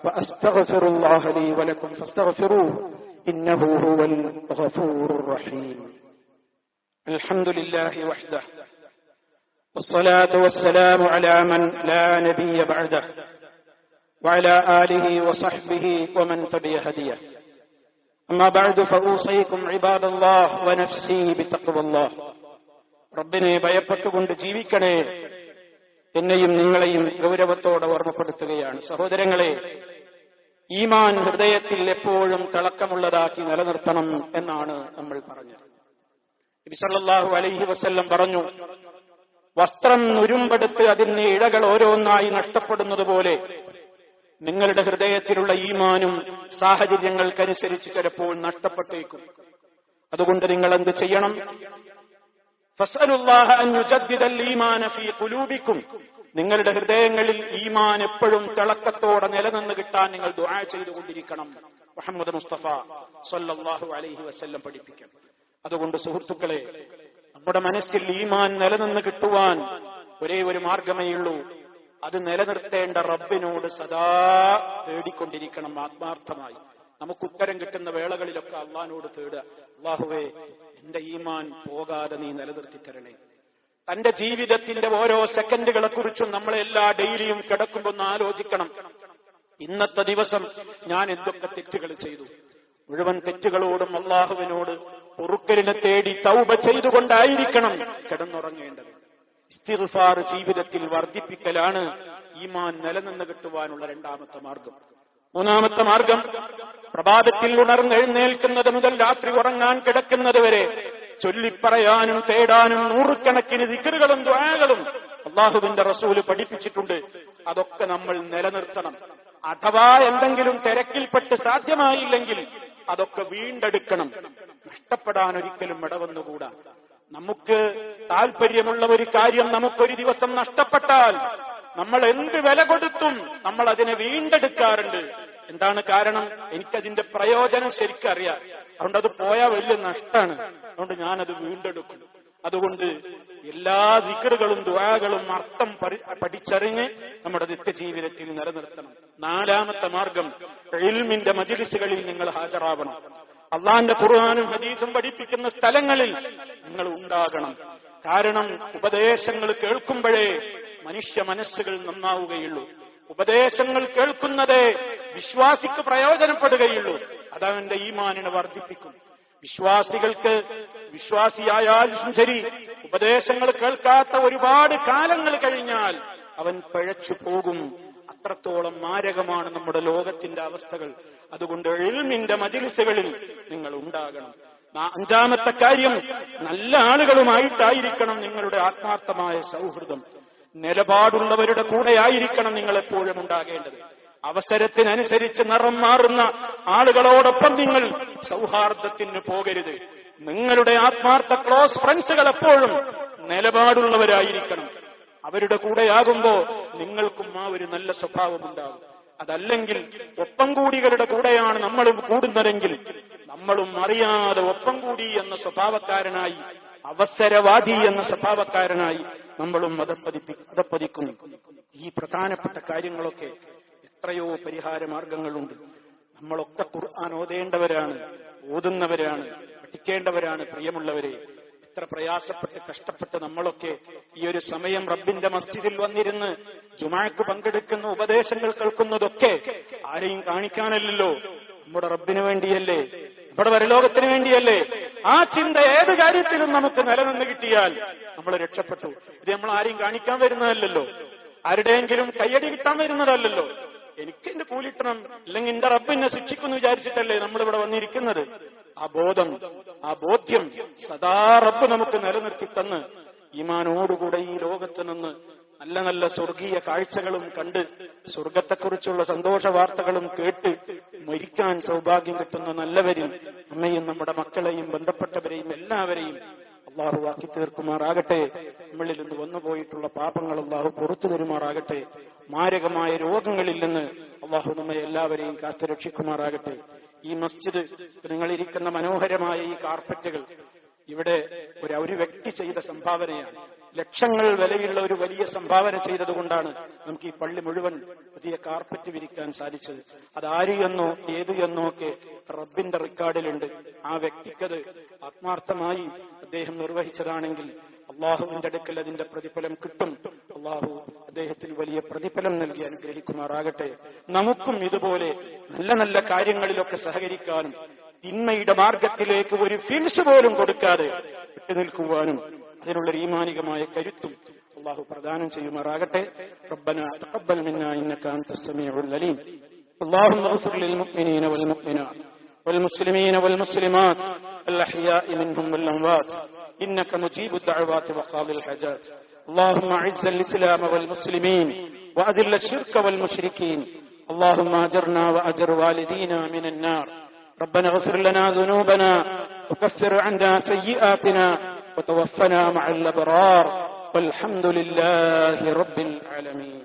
വഅസ്തഗ്ഫിറുല്ലാഹ ലീ വലക്കും ഫസ്തഗ്ഫിറൂഹു ഇന്നഹു ഹുവൽ ഗഫൂറുർ റഹീം. അൽഹംദുലില്ലാഹി വഹ്ദഹു والصلاة والسلام على من لا نبي بعده وعلى آله وصحبه ومن تبع هديه. أما بعد فأوصيكم عباد الله ونفسي بتقوى الله. റബ്ബിനെ ഭയപ്പെട്ടുകൊണ്ട് ജീവിക്കണേ, എന്നെയും നിങ്ങളെയും ഗൗരവത്തോടെ ഓർമ്മപ്പെടുത്തുകയാണ്. സഹോദരങ്ങളെ, ഈമാൻ ഹൃദയത്തിൽ എപ്പോഴും തിളക്കമുള്ളതാക്കി നിലനിർത്തണം എന്നാണ് നമ്മൾ പറഞ്ഞത്. നബി സല്ലല്ലാഹു അലൈഹി വസല്ലം പറഞ്ഞു, വസ്ത്രം നുരുമ്പെടുത്ത് അതിന്റെ ഇഴകൾ ഓരോന്നായി നഷ്ടപ്പെടുന്നത് പോലെ നിങ്ങളുടെ ഹൃദയത്തിലുള്ള ഈമാനും സാഹചര്യങ്ങൾക്കനുസരിച്ച് ചിലപ്പോൾ നഷ്ടപ്പെട്ടേക്കും. അതുകൊണ്ട് നിങ്ങൾ എന്ത് ചെയ്യണം? ഫസ്അലുല്ലാഹ അൻ യുജദ്ദിദൽ ഈമാന ഫീ ഖുലൂബിക്കും, നിങ്ങളുടെ ഹൃദയങ്ങളിൽ ഈമാൻ എപ്പോഴും തിളക്കത്തോടെ നിലനിന്ന് കിട്ടാൻ നിങ്ങൾ ദുആ ചെയ്തുകൊണ്ടിരിക്കണം. മുഹമ്മദ് മുസ്തഫ സല്ലല്ലാഹു അലൈഹി വസല്ലം പഠിപ്പിക്കും. അതുകൊണ്ട് സുഹൃത്തുക്കളെ, നമ്മുടെ മനസ്സിൽ ഈമാൻ നിലനിന്ന് കിട്ടുവാൻ ഒരേ ഒരു മാർഗമേയുള്ളൂ. അത് നിലനിർത്തേണ്ട റബ്ബിനോട് സദാ തേടിക്കൊണ്ടിരിക്കണം, ആത്മാർത്ഥമായി. നമുക്ക് ഉത്തരം കിട്ടുന്ന വേളകളിലൊക്കെ അള്ളാഹിനോട് തേടുക, അല്ലാഹുവേ എന്റെ ഈമാൻ പോകാതെ നീ നിലനിർത്തി തരണേ. തന്റെ ജീവിതത്തിന്റെ ഓരോ സെക്കൻഡുകളെ കുറിച്ചും നമ്മളെല്ലാ ഡെയിലിയും കിടക്കുമ്പോൾ ഒന്ന് ആലോചിക്കണം, ഇന്നത്തെ ദിവസം ഞാൻ എന്തൊക്കെ തെറ്റുകൾ ചെയ്തു. മുഴുവൻ തെറ്റുകളോടും അള്ളാഹുവിനോട് പൊറുക്കലിനെ തേടി തൗബ ചെയ്തുകൊണ്ടായിരിക്കണം കിടന്നുറങ്ങേണ്ടത്. ഇസ്തിഗ്ഫാർ ജീവിതത്തിൽ വർദ്ധിപ്പിക്കലാണ് ഈമാൻ നിലനിന്ന് കിട്ടുവാനുള്ള രണ്ടാമത്തെ മാർഗം. മൂന്നാമത്തെ മാർഗം, പ്രഭാതത്തിൽ ഉണർന്നെഴുന്നേൽക്കുന്നത് മുതൽ രാത്രി ഉറങ്ങാൻ കിടക്കുന്നത് വരെ ചൊല്ലിപ്പറയാനും തേടാനും നൂറുകണക്കിന് ദിക്റുകളും ദുആകളും അള്ളാഹുവിന്റെ റസൂല് പഠിപ്പിച്ചിട്ടുണ്ട്. അതൊക്കെ നമ്മൾ നിലനിർത്തണം. അഥവാ എന്തെങ്കിലും തിരക്കിൽപ്പെട്ട് സാധ്യമായില്ലെങ്കിൽ അതൊക്കെ വീണ്ടെടുക്കണം. നഷ്ടപ്പെടാൻ ഒരിക്കലും ഇടവന്നുകൂടാ. നമുക്ക് താല്പര്യമുള്ള ഒരു കാര്യം നമുക്കൊരു ദിവസം നഷ്ടപ്പെട്ടാൽ നമ്മൾ എന്ത് വില കൊടുത്തും നമ്മൾ അതിനെ വീണ്ടെടുക്കാറുണ്ട്. എന്താണ് കാരണം? എനിക്കതിന്റെ പ്രയോജനം ശരിക്കറിയാം. അതുകൊണ്ട് അത് പോയാൽ വലിയ നഷ്ടമാണ്. അതുകൊണ്ട് ഞാനത് വീണ്ടെടുക്കും. അതുകൊണ്ട് എല്ലാ ദിക്റുകളും ദുആകളും അർത്ഥം പഠിച്ചറിഞ്ഞ് നമ്മുടെ നിത്യജീവിതത്തിൽ നിലനിർത്തണം. നാലാമത്തെ മാർഗം, ഇൽമിന്റെ മജ്‌ലിസുകളിൽ നിങ്ങൾ ഹാജരാവണം. അള്ളാന്റെ ഖുർആനും ഹദീസും പഠിപ്പിക്കുന്ന സ്ഥലങ്ങളിൽ നിങ്ങൾ ഉണ്ടാകണം. കാരണം ഉപദേശങ്ങൾ കേൾക്കുമ്പോഴേ മനുഷ്യ മനസ്സുകൾ നന്നാവുകയുള്ളൂ. ഉപദേശങ്ങൾ കേൾക്കുന്നതേ വിശ്വാസിക്ക് പ്രയോജനപ്പെടുകയുള്ളൂ. അതവന്റെ ഈമാനിനെ വർദ്ധിപ്പിക്കും. വിശ്വാസികൾക്ക്, വിശ്വാസിയായാലും ശരി, ഉപദേശങ്ങൾ കേൾക്കാത്ത ഒരുപാട് കാലങ്ങൾ കഴിഞ്ഞാൽ അവൻ പിഴച്ചു പോകും. അത്രത്തോളം മാരകമാണ് നമ്മുടെ ലോകത്തിന്റെ അവസ്ഥകൾ. അതുകൊണ്ട് ഇൽമിന്റെ മജ്‌ലിസുകളിൽ നിങ്ങൾ ഉണ്ടാകണം. അഞ്ചാമത്തെ കാര്യം, നല്ല ആളുകളുമായിട്ടായിരിക്കണം നിങ്ങളുടെ ആത്മാർത്ഥമായ സൗഹൃദം. നിലപാടുള്ളവരുടെ കൂടെയായിരിക്കണം നിങ്ങൾ എപ്പോഴും ഉണ്ടാകേണ്ടത്. അവസരത്തിനനുസരിച്ച് നിറം മാറുന്ന ആളുകളോടൊപ്പം നിങ്ങൾ സൗഹാർദ്ദത്തിന് പോകരുത്. നിങ്ങളുടെ ആത്മാർത്ഥ ക്ലോസ് ഫ്രണ്ട്സുകൾ എപ്പോഴും നിലപാടുള്ളവരായിരിക്കണം. അവരുടെ കൂടെയാകുമ്പോ നിങ്ങൾക്കും ആ ഒരു നല്ല സ്വഭാവമുണ്ടാകും. അതല്ലെങ്കിൽ ഒപ്പം കൂടികളുടെ കൂടെയാണ് നമ്മളും കൂടുന്നതെങ്കിൽ നമ്മളും അറിയാതെ ഒപ്പം കൂടി എന്ന സ്വഭാവക്കാരനായി, അവസരവാദി എന്ന സ്വഭാവക്കാരനായി നമ്മളും അതപ്പതിക്കും. ഈ പ്രധാനപ്പെട്ട കാര്യങ്ങളൊക്കെ എത്രയോ പരിഹാര മാർഗങ്ങളുണ്ട്. നമ്മളൊക്കെ ഖുർആൻ ഓതേണ്ടവരാണ്, ഓതുന്നവരാണ്, പഠിക്കേണ്ടവരാണ്. പ്രിയമുള്ളവരെ, എത്ര പ്രയാസപ്പെട്ട് കഷ്ടപ്പെട്ട് നമ്മളൊക്കെ ഈ ഒരു സമയം റബ്ബിന്റെ മസ്ജിദിൽ വന്നിരുന്ന് ജുമാക്ക് പങ്കെടുക്കുന്ന, ഉപദേശങ്ങൾ കേൾക്കുന്നതൊക്കെ ആരെയും കാണിക്കാനല്ലല്ലോ, നമ്മുടെ റബ്ബിന് വേണ്ടിയല്ലേ, നമ്മുടെ പരലോകത്തിന് വേണ്ടിയല്ലേ. ആ ചിന്ത ഏത് കാര്യത്തിലും നമുക്ക് നിലനിന്ന് കിട്ടിയാൽ നമ്മൾ രക്ഷപ്പെട്ടു. ഇത് നമ്മൾ ആരെയും കാണിക്കാൻ വരുന്നതല്ലല്ലോ, ആരുടെയെങ്കിലും കയ്യടി കിട്ടാൻ വരുന്നതല്ലല്ലോ. എനിക്ക് എന്റെ കൂലിട്ടണം, അല്ലെങ്കിൽ എന്റെ റബ്ബിനെ ശിക്ഷിക്കുന്നു വിചാരിച്ചിട്ടല്ലേ നമ്മളിവിടെ വന്നിരിക്കുന്നത്. ആ ബോധം, ആ ബോധ്യം സദാ റബ്ബ് നമുക്ക് നിലനിർത്തി തന്ന് ഈമാനോടുകൂടെ ഈ ലോകത്ത് നിന്ന് നല്ല നല്ല സ്വർഗീയ കാഴ്ചകളും കണ്ട് സ്വർഗത്തെക്കുറിച്ചുള്ള സന്തോഷ വാർത്തകളും കേട്ട് മരിക്കാൻ സൗഭാഗ്യം കിട്ടുന്ന നല്ലവരിൽ നമ്മയും നമ്മുടെ മക്കളെയും ബന്ധപ്പെട്ടവരെയും എല്ലാവരെയും അള്ളാഹു ആക്കി തീർക്കുമാറാകട്ടെ. നമ്മളിൽ നിന്ന് വന്നുപോയിട്ടുള്ള പാപങ്ങൾ അള്ളാഹു പുറത്തു തരുമാറാകട്ടെ. മാരകമായ രോഗങ്ങളിൽ നിന്ന് അള്ളാഹു നമ്മെ എല്ലാവരെയും കാത്തുരക്ഷിക്കുമാറാകട്ടെ. ഈ മസ്ജിദ്, നിങ്ങളിരിക്കുന്ന മനോഹരമായ ഈ കാർപ്പറ്റുകൾ ഇവിടെ ഒരു വ്യക്തി ചെയ്ത സംഭാവനയാണ്. ലക്ഷങ്ങൾ വിലയുള്ള ഒരു വലിയ സംഭാവന ചെയ്തതുകൊണ്ടാണ് നമുക്ക് ഈ പള്ളി മുഴുവൻ പുതിയ കാർപ്പറ്റ് വിരിക്കാൻ സാധിച്ചത്. അതാര് എന്നോ ഏത് എന്നോ ഒക്കെ റബ്ബിന്റെ റെക്കോർഡിലുണ്ട്. ആ വ്യക്തിക്കത് ആത്മാർത്ഥമായി അദ്ദേഹം നിർവഹിച്ചതാണെങ്കിൽ അള്ളാഹുവിന്റെ അടുക്കൽ അതിന്റെ പ്രതിഫലം കിട്ടും. അള്ളാഹു അദ്ദേഹത്തിന് വലിയ പ്രതിഫലം നൽകി അനുഗ്രഹിക്കുമാറാകട്ടെ. നമുക്കും ഇതുപോലെ നല്ല നല്ല കാര്യങ്ങളിലൊക്കെ സഹകരിക്കാനും തിന്മയുടെ മാർഗത്തിലേക്ക് ഒരു ഫിൻസ് പോലും കൊടുക്കാതെ വിട്ടുനിൽക്കുവാനും അതിനുള്ള ഈമാനികമായ കരുത്തും അള്ളാഹു പ്രദാനം ചെയ്യുമാറാകട്ടെ. റബ്ബനാ തഖബ്ബൽ മിന്നാ ഇന്നക അൻതസ് സമീഉൽ അലീം. اللهم اغفر للمؤمنين والمؤمنات والمسلمين والمسلمات الأحياء منهم والأموات إنك مجيب الدعوات وقاضي الحاجات. اللهم أعز الإسلام والمسلمين وأذل الشرك والمشركين. اللهم أجرنا وأجر والدينا من النار. ربنا اغفر لنا ذنوبنا وكفر عنا سيئاتنا وتوفنا مع الأبرار والحمد لله رب العالمين.